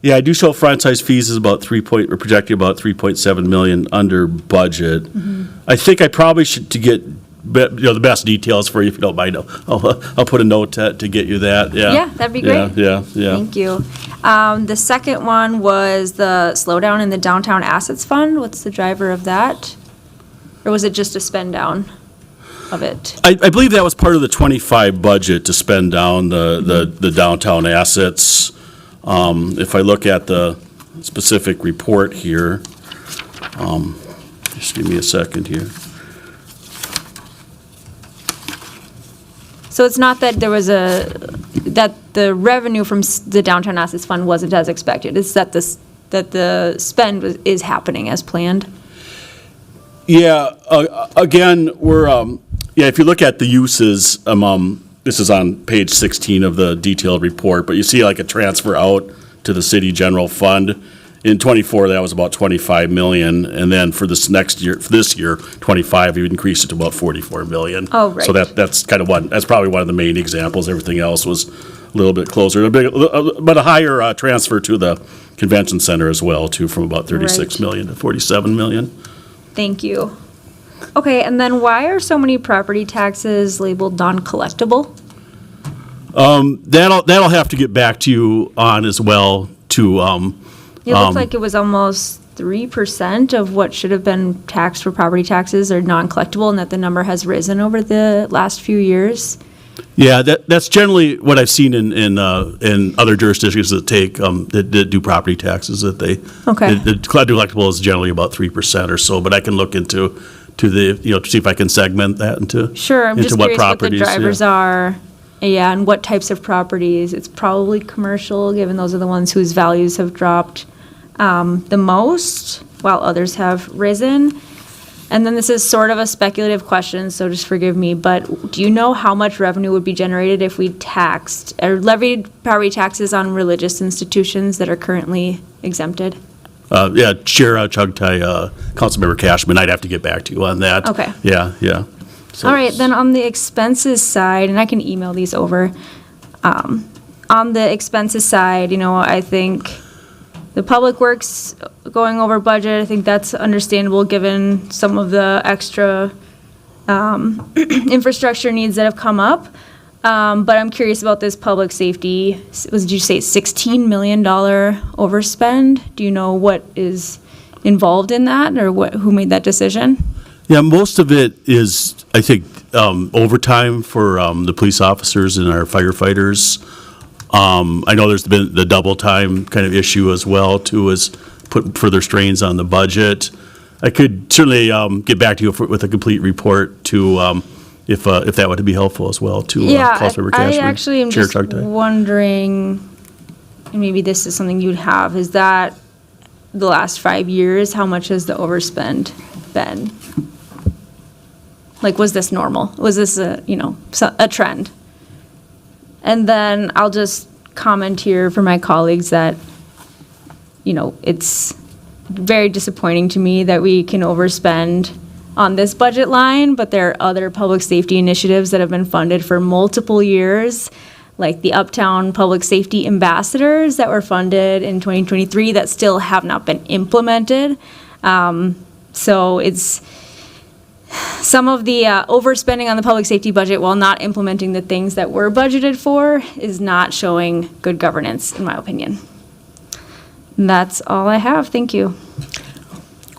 I do show franchise fees is about we're projecting about 3.7 million under budget. Mm-hmm. I think I probably should to get the best details for you, if you don't mind. I'll put a note to get you that. Yeah, that'd be great. Yeah. Thank you. The second one was the slowdown in the downtown assets fund. What's the driver of that? Or was it just a spend down of it? I believe that was part of the 25 budget to spend down the downtown assets. If I look at the specific report here, just give me a second here. So it's not that that the revenue from the downtown assets fund wasn't as expected. It's that the spend is happening as planned. Yeah. Again, we're if you look at the uses, this is on page 16 of the detailed report, but you see like a transfer out to the city general fund. In 24, that was about 25 million, and then for this year, 25, we increased it to about 44 million. Oh, right. So that's kind of that's probably one of the main examples. Everything else was little bit closer, but a higher transfer to the convention center as well, too, from about 36 Right. million to 47 million. Thank you. Okay, and then why are so many property taxes labeled non-collectible? That'll have to get back to you on as well, to, It looked like it was almost 3% of what should have been taxed for property taxes are non-collectible, and that the number has risen over the last few years. yeah, that's generally what I've seen in other jurisdictions that take, that do property taxes, that they. Okay. The collectible is generally about 3% or so, but I can look into, to see if I can segment that into. Sure, I'm into just what curious what the properties, yeah. drivers are, yeah, and what types of properties. It's probably commercial, given those are the ones whose values have dropped the most, while others have risen. And then this is sort of a speculative question, so just forgive me, but do you know how much revenue would be generated if we taxed, or levied property taxes on religious institutions that are currently exempted? Yeah, Chair Chugtai, Councilmember Cashman, I'd have to get back to you on that. Okay. Yeah, yeah. So- All right, then on the expenses side, and I can email these over. On the expenses side, I think the Public Works going over budget, I think that's understandable given some of the extra infrastructure needs that have come up. But I'm curious about this public safety. Did you say $16 million overspend? Do you know what is involved in that, or who made that decision? Yeah, most of it is, I think, overtime for the police officers and our firefighters. I know there's been the double time kind of issue as well, too, is put further strains on the budget. I could certainly get back to you with a complete report to, if that would be helpful as well, to Yeah, Councilmember I Cashman. actually am Chair just Chugtai. wondering, and maybe this is something you'd have, is that the last 5 years, how much has the overspend been? Like, was this normal? Was this a trend? And then I'll just comment here for my colleagues that, it's very disappointing to me that we can overspend on this budget line, but there are other public safety initiatives that have been funded for multiple years, like the Uptown Public Safety Ambassadors that were funded in 2023 that still have not been implemented. So it's some of the overspending on the public safety budget while not implementing the things that were budgeted for is not showing good governance, in my opinion. And that's all I have. Thank you.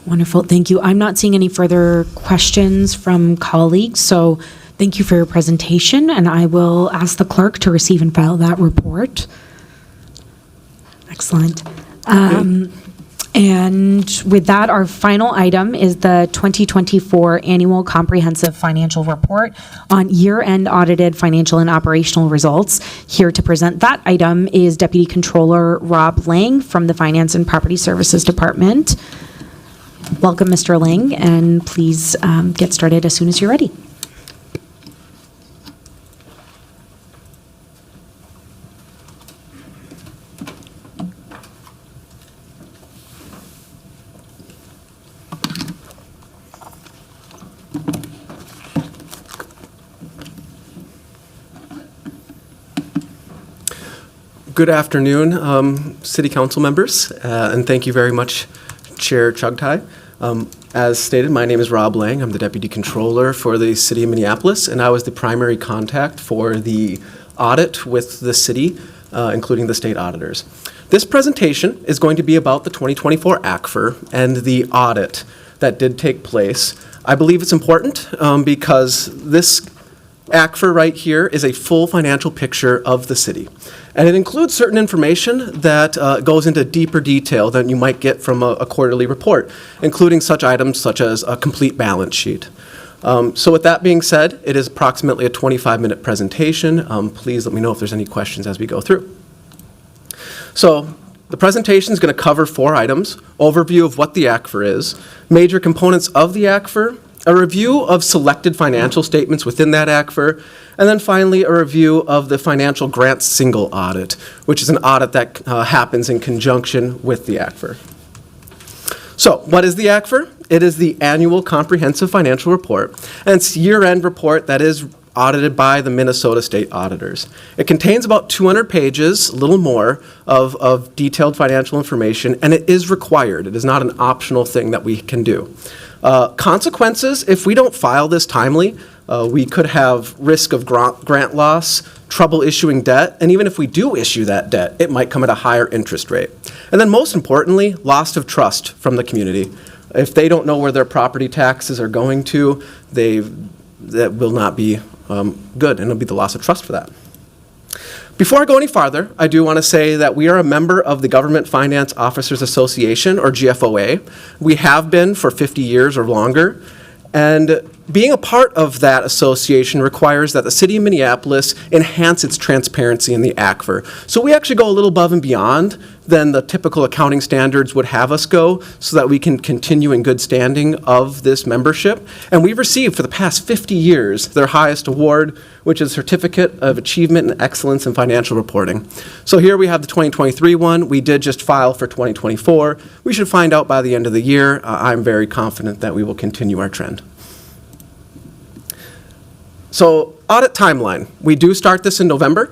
Wonderful, thank you. I'm not seeing any further questions from colleagues, so thank you for your presentation, and I will ask the clerk to receive and file that report. Excellent. And with that, our final item is the 2024 Annual Comprehensive Financial Report on year-end audited financial and operational results. Here to present that item is Deputy Controller Rob Lang from the Finance and Property Services Department. Welcome, Mr. Lang, and please get started as soon as you're ready. Good afternoon, City Council members, and thank you very much, Chair Chugtai. As stated, my name is Rob Lang. I'm the Deputy Controller for the City of Minneapolis, and I was the primary contact for the audit with the city, including the state auditors. This presentation is going to be about the 2024 ACFR and the audit that did take place. I believe it's important because this ACFR right here is a full financial picture of the city. And it includes certain information that goes into deeper detail than you might get from a quarterly report, including such items such as a complete balance sheet. So with that being said, it is approximately a 25-minute presentation. Please let me know if there's any questions as we go through. So the presentation is going to cover 4 items: overview of what the ACFR is, major components of the ACFR, a review of selected financial statements within that ACFR, and then finally a review of the financial grants single audit, which is an audit that happens in conjunction with the ACFR. So what is the ACFR? It is the Annual Comprehensive Financial Report, and it's a year-end report that is audited by the Minnesota State Auditors. It contains about 200 pages, a little more, of detailed financial information, and it is required. It is not an optional thing that we can do. Consequences, if we don't file this timely, we could have risk of grant loss, trouble issuing debt, and even if we do issue that debt, it might come at a higher interest rate. And then most importantly, loss of trust from the community. If they don't know where their property taxes are going to, that will not be good, and it'll be the loss of trust for that. Before I go any farther, I do want to say that we are a member of the Government Finance Officers Association, or GFOA. We have been for 50 years or longer, and being a part of that association requires that the City of Minneapolis enhance its transparency in the aquifer. So we actually go a little above and beyond than the typical accounting standards would have us go so that we can continue in good standing of this membership. And we've received for the past 50 years their highest award, which is Certificate of Achievement and Excellence in Financial Reporting. So here we have the 2023 one. We did just file for 2024. We should find out by the end of the year. I'm very confident that we will continue our trend. So audit timeline. We do start this in November.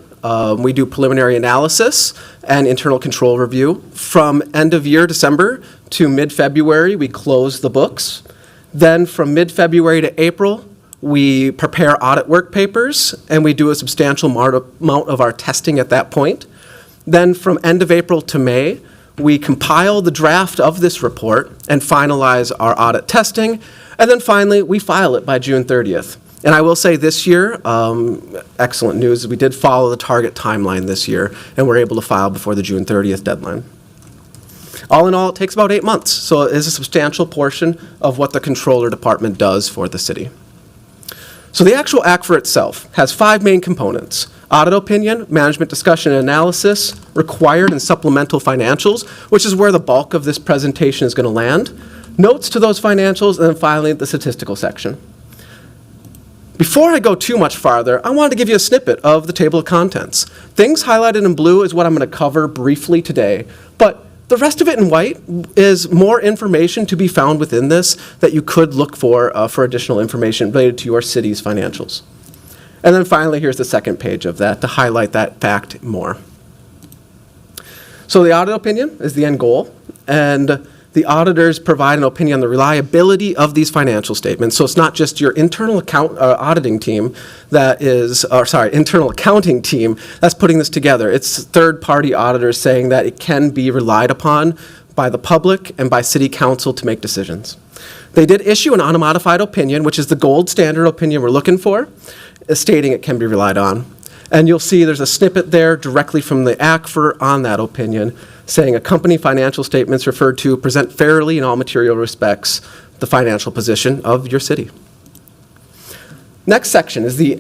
We do preliminary analysis and internal control review. From end of year, December, to mid-February, we close the books. Then from mid-February to April, we prepare audit work papers, and we do a substantial amount of our testing at that point. Then from end of April to May, we compile the draft of this report and finalize our audit testing. And then finally, we file it by June 30th. And I will say this year, excellent news, we did follow the target timeline this year, and we're able to file before the June 30th deadline. All in all, it takes about 8 months, so it is a substantial portion of what the Controller Department does for the city. So the actual aquifer itself has 5 main components: audit opinion, management discussion and analysis, required and supplemental financials, which is where the bulk of this presentation is going to land, notes to those financials, and then finally the statistical section. Before I go too much farther, I wanted to give you a snippet of the table of contents. Things highlighted in blue is what I'm going to cover briefly today, but the rest of it in white is more information to be found within this that you could look for additional information related to your city's financials. And then finally, here's the second page of that to highlight that fact more. So the audit opinion is the end goal, and the auditors provide an opinion on the reliability of these financial statements. So it's not just your internal auditing team internal accounting team that's putting this together. It's third-party auditors saying that it can be relied upon by the public and by city council to make decisions. They did issue an unmodified opinion, which is the gold standard opinion we're looking for, stating it can be relied on. And you'll see there's a snippet there directly from the aquifer on that opinion, saying a company financial statements referred to present fairly in all material respects the financial position of your city. Next section is the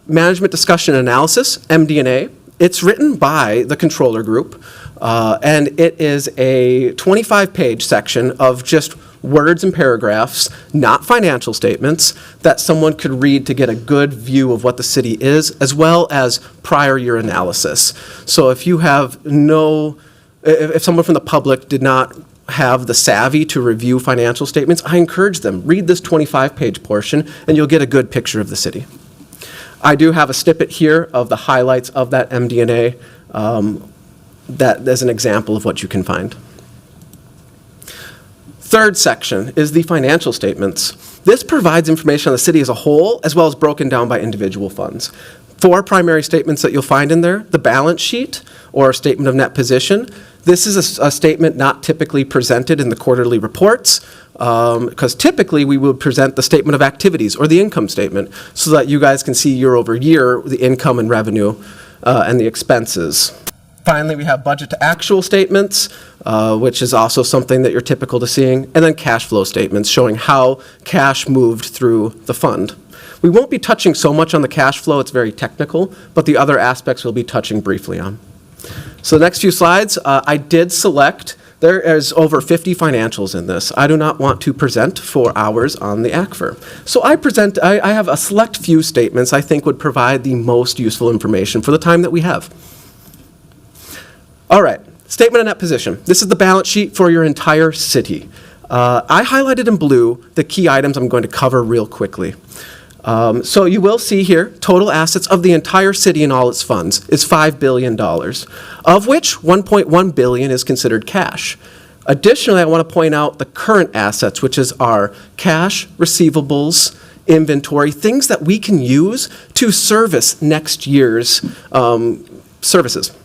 management discussion and analysis, MD&A. It's written by the controller group, and it is a 25-page section of just words and paragraphs, not financial statements, that someone could read to get a good view of what the city is, as well as prior year analysis. So if you have if someone from the public did not have the savvy to review financial statements, I encourage them, read this 25-page portion, and you'll get a good picture of the city. I do have a snippet here of the highlights of that MD&A that as an example of what you can find. Third section is the financial statements. This provides information on the city as a whole, as well as broken down by individual funds. 4 primary statements that you'll find in there: the balance sheet, or statement of net position. This is a statement not typically presented in the quarterly reports, because typically we would present the statement of activities, or the income statement, so that you guys can see year over year the income and revenue and the expenses. Finally, we have budget to actual statements, which is also something that you're typical to seeing, and then cash flow statements showing how cash moved through the fund. We won't be touching so much on the cash flow, it's very technical, but the other aspects we'll be touching briefly on. So the next few slides, I did select, there is over 50 financials in this. I do not want to present for hours on the aquifer. So I have a select few statements I think would provide the most useful information for the time that we have. All right, statement of net position. This is the balance sheet for your entire city. I highlighted in blue the key items I'm going to cover real quickly. So you will see here, total assets of the entire city and all its funds is $5 billion, of which $1.1 billion is considered cash. Additionally, I want to point out the current assets, which is our cash, receivables, inventory, things that we can use to service next year's services.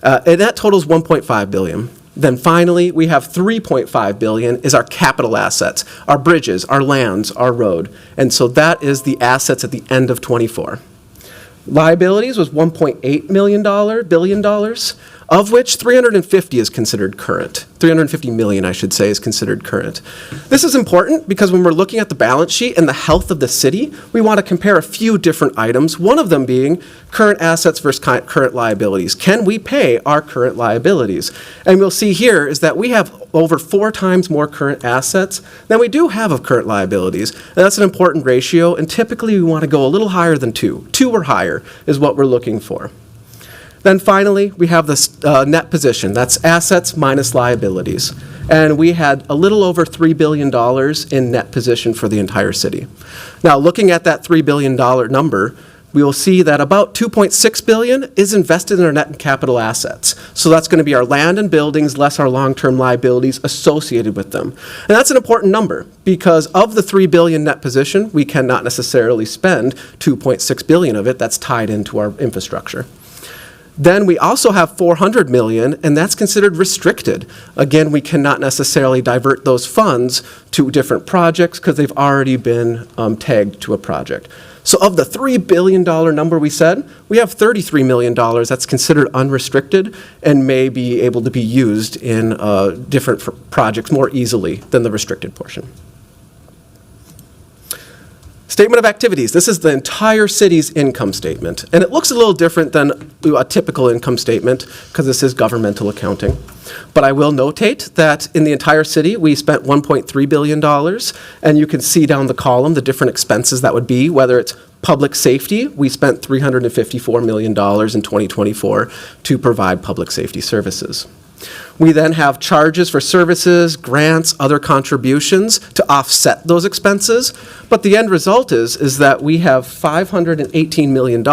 And that totals $1.5 billion. Then finally, we have $3.5 billion is our capital assets, our bridges, our lands, our road. And so that is the assets at the end of '24. Liabilities was $1.8 billion, of which 350 is considered current. 350 million, I should say, is considered current. This is important because when we're looking at the balance sheet and the health of the city, we want to compare a few different items, one of them being current assets versus current liabilities. Can we pay our current liabilities? And we'll see here is that we have over 4 times more current assets than we do have of current liabilities. And that's an important ratio, and typically we want to go a little higher than 2. 2 or higher is what we're looking for. Then finally, we have this net position. That's assets minus liabilities. And we had a little over $3 billion in net position for the entire city. Now, looking at that $3 billion number, we will see that about $2.6 billion is invested in our net and capital assets. So that's going to be our land and buildings less our long-term liabilities associated with them. And that's an important number because of the $3 billion net position, we cannot necessarily spend $2.6 billion of it. That's tied into our infrastructure. Then we also have $400 million, and that's considered restricted. Again, we cannot necessarily divert those funds to different projects because they've already been tagged to a project. So of the $3 billion number we said, we have $33 million that's considered unrestricted and may be able to be used in different projects more easily than the restricted portion. Statement of activities. This is the entire city's income statement. And it looks a little different than a typical income statement because this is governmental accounting. But I will notate that in the entire city, we spent $1.3 billion. And you can see down the column the different expenses that would be, whether it's public safety, we spent $354 million in 2024 to provide public safety services. We then have charges for services, grants, other contributions to offset those expenses. But the end result is that we have $518 million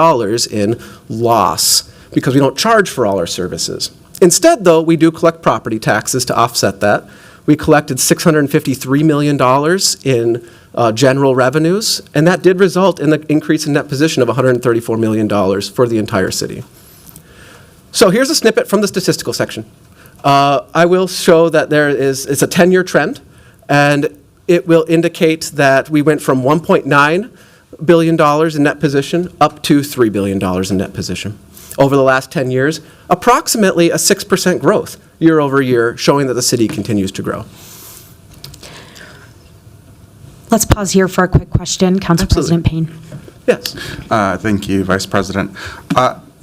in loss because we don't charge for all our services. Instead, though, we do collect property taxes to offset that. We collected $653 million in general revenues, and that did result in the increase in net position of $134 million for the entire city. So here's a snippet from the statistical section. I will show that it's a 10-year trend, and it will indicate that we went from $1.9 billion in net position up to $3 billion in net position. Over the last 10 years, approximately a 6% growth year over year, showing that the city continues to grow. Let's pause here for a quick question. Council President Payne. Yes. Thank you, Vice President.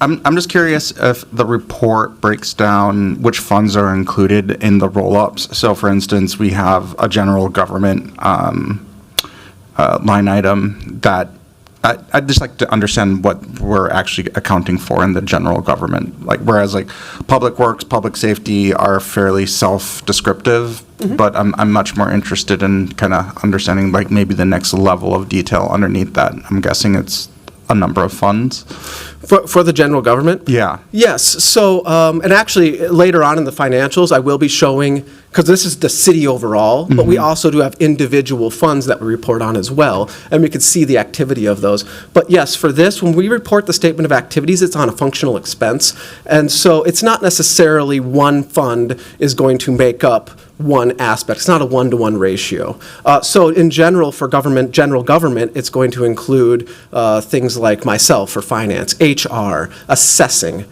I'm just curious if the report breaks down which funds are included in the roll-ups. So, for instance, we have a general government line item that I'd just like to understand what we're actually accounting for in the general government. Like, whereas like public works, public safety are fairly self-descriptive, but I'm much more interested in kind of understanding like maybe the next level of detail underneath that. I'm guessing it's a number of funds. For the general government? Yeah. Yes. So, and actually, later on in the financials, I will be showing, because this is the city overall, but we also do have individual funds that we report on as well, and we can see the activity of those. But yes, for this, when we report the statement of activities, it's on a functional expense, and so it's not necessarily one fund is going to make up one aspect. It's not a one-to-one ratio. So in general, for general government, it's going to include things like myself for finance, HR, assessing,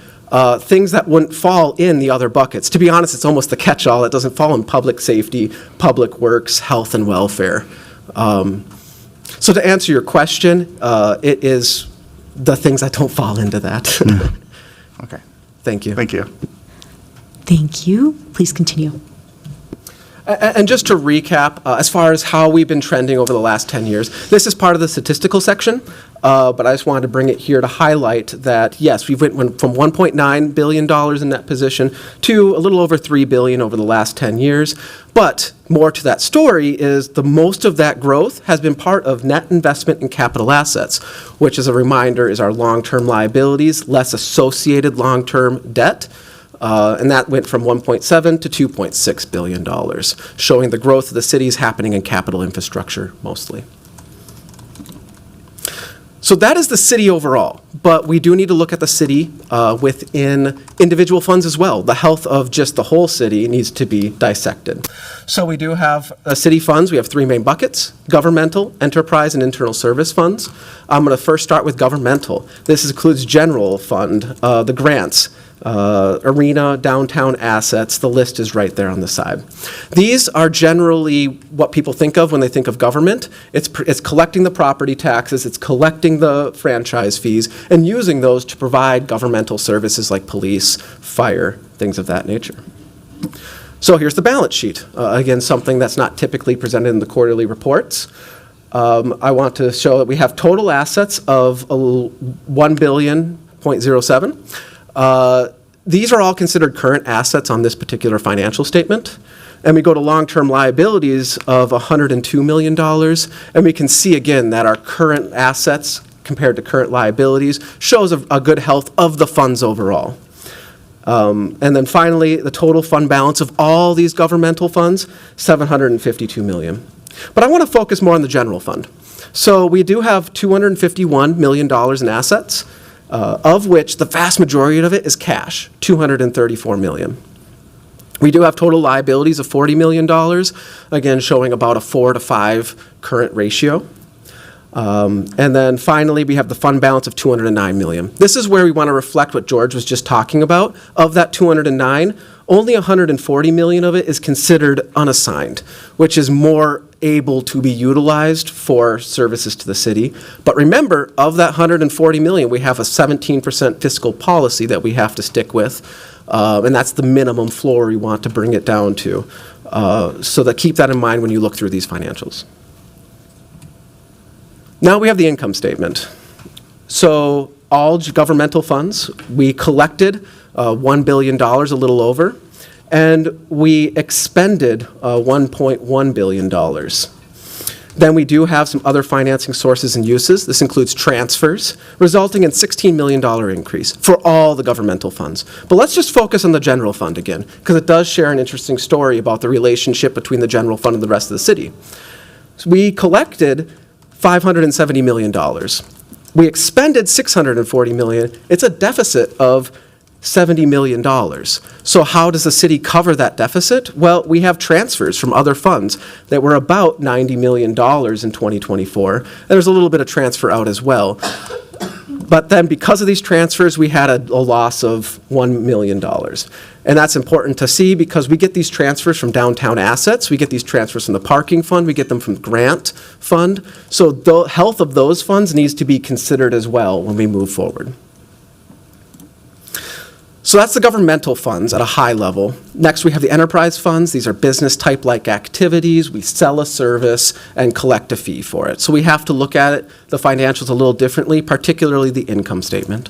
things that wouldn't fall in the other buckets. To be honest, it's almost the catch-all. It doesn't fall in public safety, public works, health and welfare. So to answer your question, it is the things that don't fall into that. Okay. Thank you. Thank you. Thank you. Please continue. And just to recap, as far as how we've been trending over the last 10 years, this is part of the statistical section. but I just wanted to bring it here to highlight that, yes, we've went from $1.9 billion in net position to a little over $3 billion over the last 10 years. But more to that story is the most of that growth has been part of net investment in capital assets, which, as a reminder, is our long-term liabilities, less associated long-term debt. And that went from $1.7 to $2.6 billion, showing the growth of the city is happening in capital infrastructure mostly. So that is the city overall, but we do need to look at the city within individual funds as well. The health of just the whole city needs to be dissected. So we do have city funds. We have three main buckets: governmental, enterprise, and internal service funds. I'm going to first start with governmental. This includes general fund, the grants, arena, downtown assets. The list is right there on the side. These are generally what people think of when they think of government. It's collecting the property taxes, it's collecting the franchise fees, and using those to provide governmental services like police, fire, things of that nature. So here's the balance sheet. Again, something that's not typically presented in the quarterly reports. I want to show that we have total assets of $1 billion, 0.07. These are all considered current assets on this particular financial statement. And we go to long-term liabilities of $102 million, and we can see again that our current assets compared to current liabilities shows a good health of the funds overall. And then finally, the total fund balance of all these governmental funds, $752 million. But I want to focus more on the general fund. So we do have $251 million in assets, of which the vast majority of it is cash, $234 million. We do have total liabilities of $40 million, again showing about a 4 to 5 current ratio. And then finally, we have the fund balance of $209 million. This is where we want to reflect what George was just talking about. Of that 209, only $140 million of it is considered unassigned, which is more able to be utilized for services to the city. But remember, of that $140 million, we have a 17% fiscal policy that we have to stick with, and that's the minimum floor we want to bring it down to. So that keep that in mind when you look through these financials. Now we have the income statement. So all governmental funds, we collected $1 billion, a little over, and we expended $1.1 billion. Then we do have some other financing sources and uses. This includes transfers, resulting in $16 million increase for all the governmental funds. But let's just focus on the general fund again, because it does share an interesting story about the relationship between the general fund and the rest of the city. So we collected $570 million. We expended $640 million. It's a deficit of $70 million. So how does the city cover that deficit? Well, we have transfers from other funds that were about $90 million in 2024. There's a little bit of transfer out as well. But then because of these transfers, we had a loss of $1 million. And that's important to see because we get these transfers from downtown assets, we get these transfers from the parking fund, we get them from the grant fund. So the health of those funds needs to be considered as well when we move forward. So that's the governmental funds at a high level. Next, we have the enterprise funds. These are business type-like activities. We sell a service and collect a fee for it. So we have to look at it, the financials a little differently, particularly the income statement.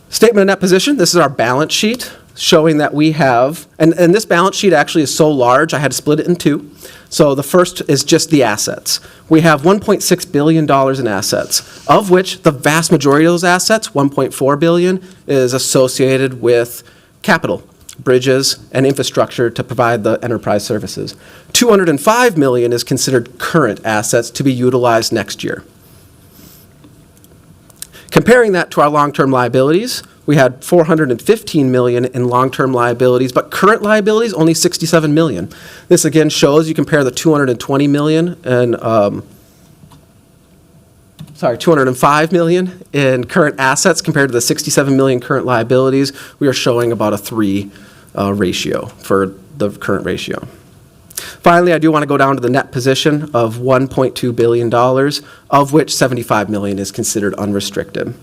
Statement of net position, this is our balance sheet showing that we have, and this balance sheet actually is so large, I had to split it in two. So the first is just the assets. We have $1.6 billion in assets, of which the vast majority of those assets, $1.4 billion, is associated with capital, bridges, and infrastructure to provide the enterprise services. $205 million is considered current assets to be utilized next year. Comparing that to our long-term liabilities, we had $415 million in long-term liabilities, but current liabilities only $67 million. This again shows you compare the $220 million and $205 million in current assets compared to the $67 million current liabilities. We are showing about a 3 ratio for the current ratio. Finally, I do want to go down to the net position of $1.2 billion, of which $75 million is considered unrestricted.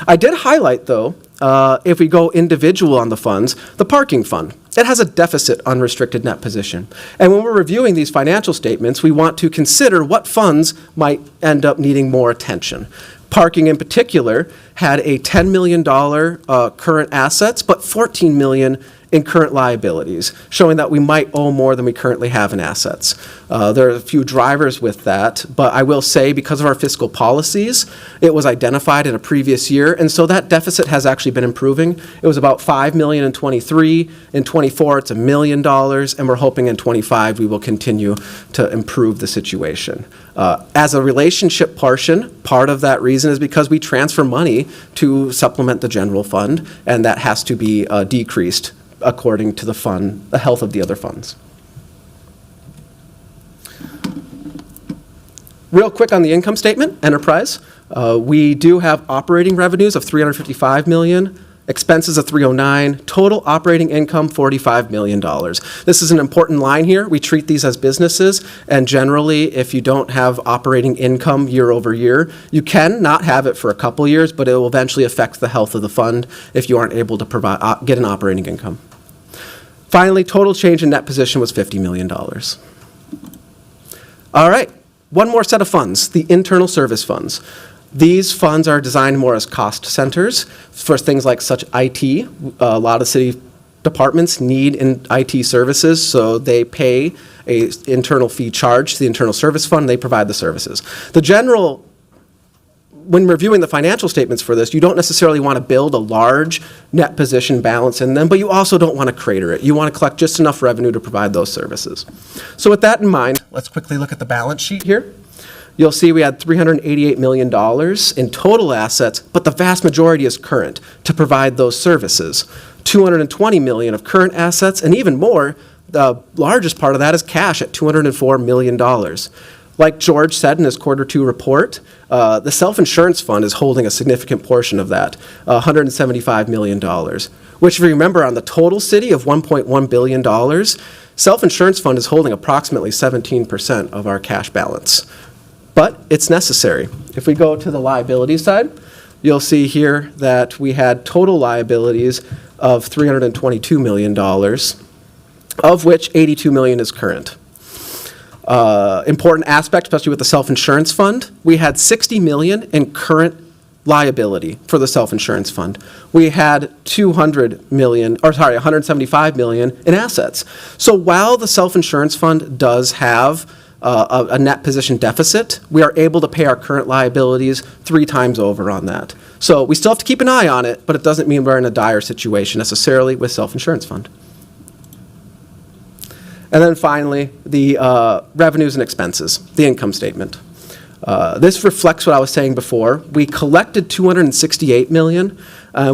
I did highlight, though, if we go individual on the funds, the parking fund, it has a deficit unrestricted net position. And when we're reviewing these financial statements, we want to consider what funds might end up needing more attention. Parking in particular had a $10 million current assets, but $14 million in current liabilities, showing that we might owe more than we currently have in assets. There are a few drivers with that, but I will say because of our fiscal policies, it was identified in a previous year, and so that deficit has actually been improving. It was about $5 million in '23. In '24, it's $1 million, and we're hoping in '25 we will continue to improve the situation. As a relationship portion, part of that reason is because we transfer money to supplement the general fund, and that has to be decreased according to the health of the other funds. Real quick on the income statement, enterprise. We do have operating revenues of $355 million, expenses of $309, total operating income $45 million. This is an important line here. We treat these as businesses, and generally, if you don't have operating income year over year, you can not have it for a couple years, but it will eventually affect the health of the fund if you aren't able to get an operating income. Finally, total change in net position was $50 million. All right, one more set of funds, the internal service funds. These funds are designed more as cost centers for things like such IT. A lot of city departments need IT services, so they pay an internal fee charge to the internal service fund, and they provide the services. When reviewing the financial statements for this, you don't necessarily want to build a large net position balance in them, but you also don't want to crater it. You want to collect just enough revenue to provide those services. So with that in mind, let's quickly look at the balance sheet here. You'll see we had $388 million in total assets, but the vast majority is current to provide those services. $220 million of current assets, and even more, the largest part of that is cash at $204 million. Like George said in his Q2 report, the self-insurance fund is holding a significant portion of that, $175 million, which if you remember on the total city of $1.1 billion, self-insurance fund is holding approximately 17% of our cash balance. But it's necessary. If we go to the liability side, you'll see here that we had total liabilities of $322 million, of which $82 million is current. Important aspect, especially with the self-insurance fund, we had $60 million in current liability for the self-insurance fund. We had $175 million in assets. So while the self-insurance fund does have a net position deficit, we are able to pay our current liabilities 3 times over on that. So we still have to keep an eye on it, but it doesn't mean we're in a dire situation necessarily with self-insurance fund. And then finally, the revenues and expenses, the income statement. This reflects what I was saying before. We collected $268 million.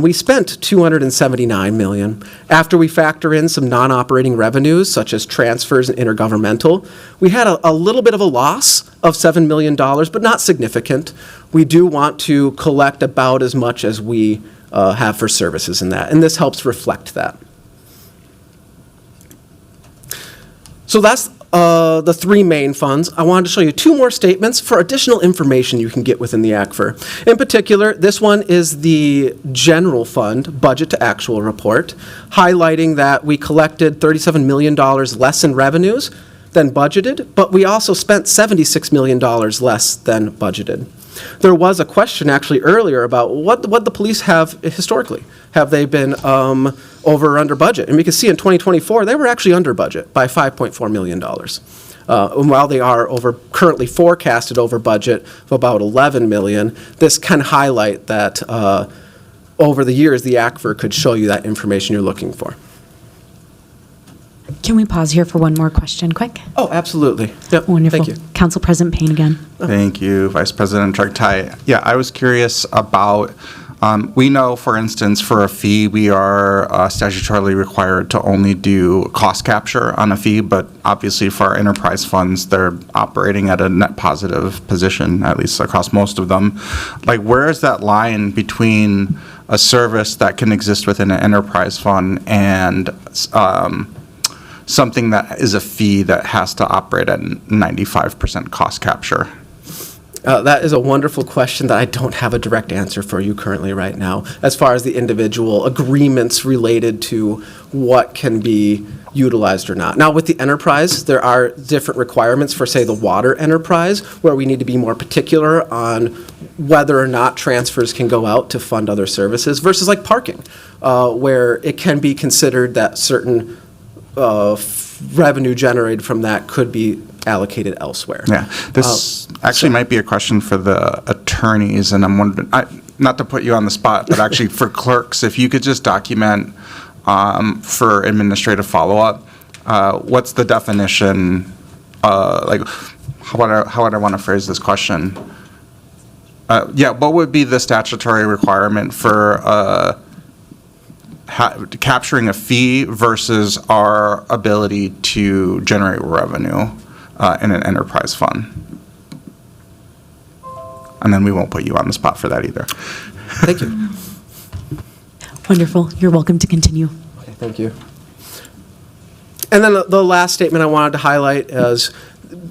We spent $279 million. After we factor in some non-operating revenues, such as transfers and intergovernmental, we had a little bit of a loss of $7 million, but not significant. We do want to collect about as much as we have for services in that, and this helps reflect that. So that's the 3 main funds. I wanted to show you 2 more statements for additional information you can get within the ACFR. In particular, this one is the general fund budget to actual report, highlighting that we collected $37 million less in revenues than budgeted, but we also spent $76 million less than budgeted. There was a question actually earlier about what the police have historically. Have they been over or under budget? And we can see in 2024, they were actually under budget by $5.4 million. And while they are currently forecasted over budget of about $11 million, this can highlight that over the years, the ACFR could show you that information you're looking for. Can we pause here for one more question, quick? Oh, absolutely. Yep. Wonderful. Thank you. Council President Payne again. Thank you, Vice President Chugtai. Yeah, I was curious about, we know, for instance, for a fee, we are statutorily required to only do cost capture on a fee, but obviously for our enterprise funds, they're operating at a net positive position, at least across most of them. Like, where is that line between a service that can exist within an enterprise fund and something that is a fee that has to operate at 95% cost capture? That is a wonderful question that I don't have a direct answer for you currently right now, as far as the individual agreements related to what can be utilized or not. Now, with the enterprise, there are different requirements for, say, the water enterprise, where we need to be more particular on whether or not transfers can go out to fund other services, versus like parking, where it can be considered that certain revenue generated from that could be allocated elsewhere. Yeah, this actually might be a question for the attorneys, and I'm wondering, not to put you on the spot, but actually for clerks, if you could just document for administrative follow-up, what's the definition, like, how would I want to phrase this question? Yeah, what would be the statutory requirement for capturing a fee versus our ability to generate revenue in an enterprise fund? And then we won't put you on the spot for that either. Thank you. Wonderful. You're welcome to continue. Okay, thank you. And then the last statement I wanted to highlight is,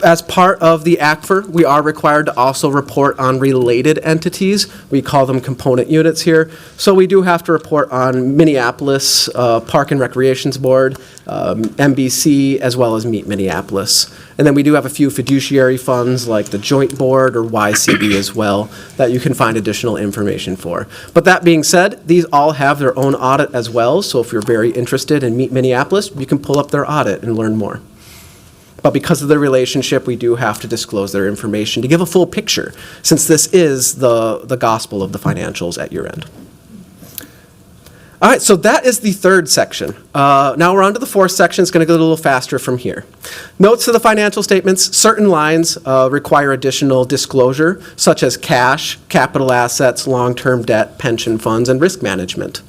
as part of the ACFR, we are required to also report on related entities. We call them component units here. So we do have to report on Minneapolis Park and Recreations Board, MBC, as well as Meet Minneapolis. And then we do have a few fiduciary funds like the Joint Board or YCB as well that you can find additional information for. But that being said, these all have their own audit as well. So if you're very interested in Meet Minneapolis, you can pull up their audit and learn more. But because of the relationship, we do have to disclose their information to give a full picture, since this is the gospel of the financials at year end. All right, so that is the third section. Now we're on to the fourth section. It's going to go a little faster from here. Notes to the financial statements. Certain lines require additional disclosure, such as cash, capital assets, long-term debt, pension funds, and risk management.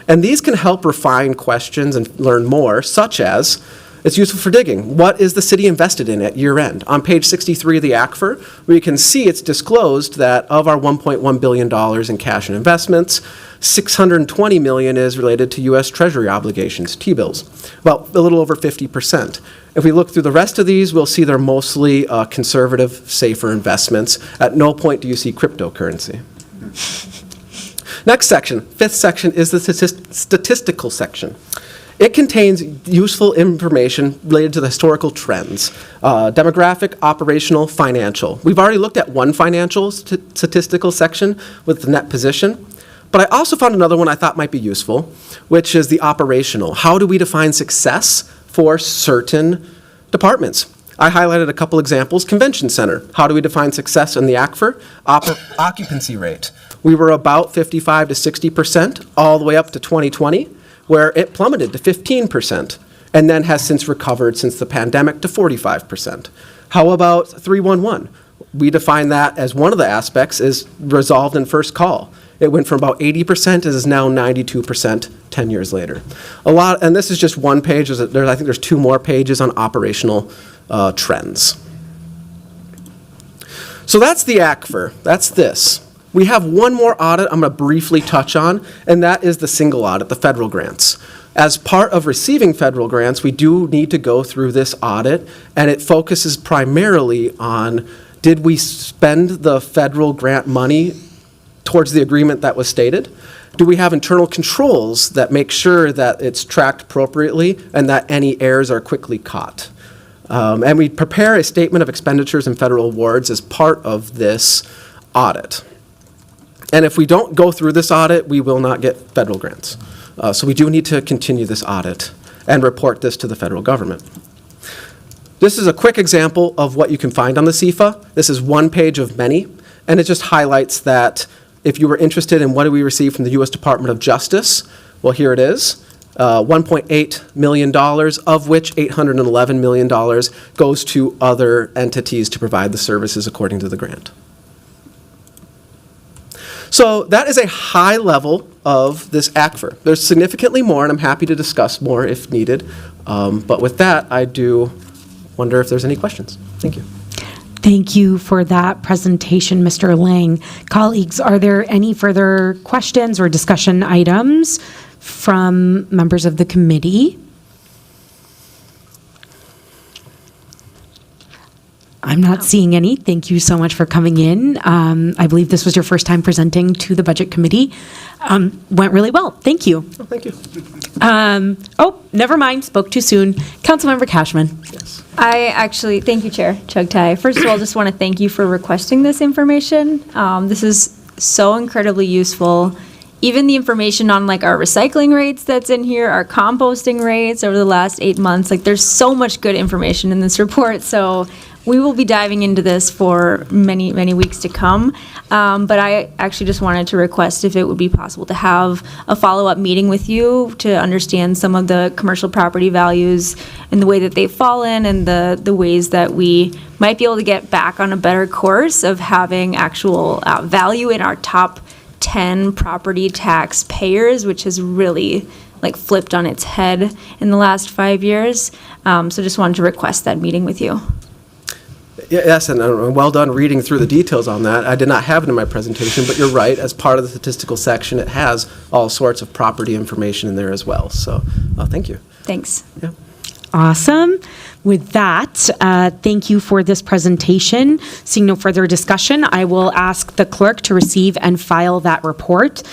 And these can help refine questions and learn more, such as, it's useful for digging. What is the city invested in at year end? On page 63 of the ACFR, we can see it's disclosed that of our $1.1 billion in cash and investments, $620 million is related to U.S. Treasury obligations, T-bills, about a little over 50%. If we look through the rest of these, we'll see they're mostly conservative, safer investments. At no point do you see cryptocurrency. Next section, fifth section, is the statistical section. It contains useful information related to the historical trends, demographic, operational, financial. We've already looked at one financial statistical section with the net position, but I also found another one I thought might be useful, which is the operational. How do we define success for certain departments? I highlighted a couple examples. Convention center. How do we define success in the ACFR? Occupancy rate. We were about 55 to 60% all the way up to 2020. Where it plummeted to 15%, and then has since recovered since the pandemic to 45%. How about 311? We define that as one of the aspects is resolved in first call. It went from about 80% and is now 92% 10 years later. A lot, and this is just one page. I think there's two more pages on operational trends. So that's the ACFR. That's this. We have one more audit I'm going to briefly touch on, and that is the single audit, the federal grants. As part of receiving federal grants, we do need to go through this audit, and it focuses primarily on, did we spend the federal grant money towards the agreement that was stated? Do we have internal controls that make sure that it's tracked appropriately and that any errors are quickly caught? And we prepare a statement of expenditures and federal awards as part of this audit. And if we don't go through this audit, we will not get federal grants. So we do need to continue this audit and report this to the federal government. This is a quick example of what you can find on the CFA. This is one page of many, and it just highlights that if you were interested in what did we receive from the U.S. Department of Justice, well, here it is. $1.8 million, of which $811 million goes to other entities to provide the services according to the grant. So that is a high level of this ACFR. There's significantly more, and I'm happy to discuss more if needed. But with that, I do wonder if there's any questions. Thank you. Thank you for that presentation, Mr. Lang. Colleagues, are there any further questions or discussion items from members of the committee? I'm not seeing any. Thank you so much for coming in. I believe this was your first time presenting to the Budget Committee. Went really well. Thank you. Oh, thank you. Never mind. Spoke too soon. Councilmember Cashman. Thank you, Chair Chugtai. First of all, just want to thank you for requesting this information. This is so incredibly useful. Even the information on like our recycling rates that's in here, our composting rates over the last 8 months, like there's so much good information in this report. So we will be diving into this for many, many weeks to come. But I actually just wanted to request if it would be possible to have a follow-up meeting with you to understand some of the commercial property values and the way that they've fallen and the ways that we might be able to get back on a better course of having actual value in our top 10 property tax payers, which has really like flipped on its head in the last 5 years. So just wanted to request that meeting with you. Yes, and well done reading through the details on that. I did not have it in my presentation, but you're right. As part of the statistical section, it has all sorts of property information in there as well. So thank you. Thanks. Yeah. Awesome. With that, thank you for this presentation. Seeing no further discussion, I will ask the clerk to receive and file that report.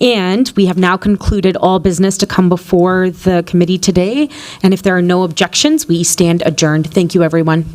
And we have now concluded all business to come before the committee today. And if there are no objections, we stand adjourned. Thank you, everyone.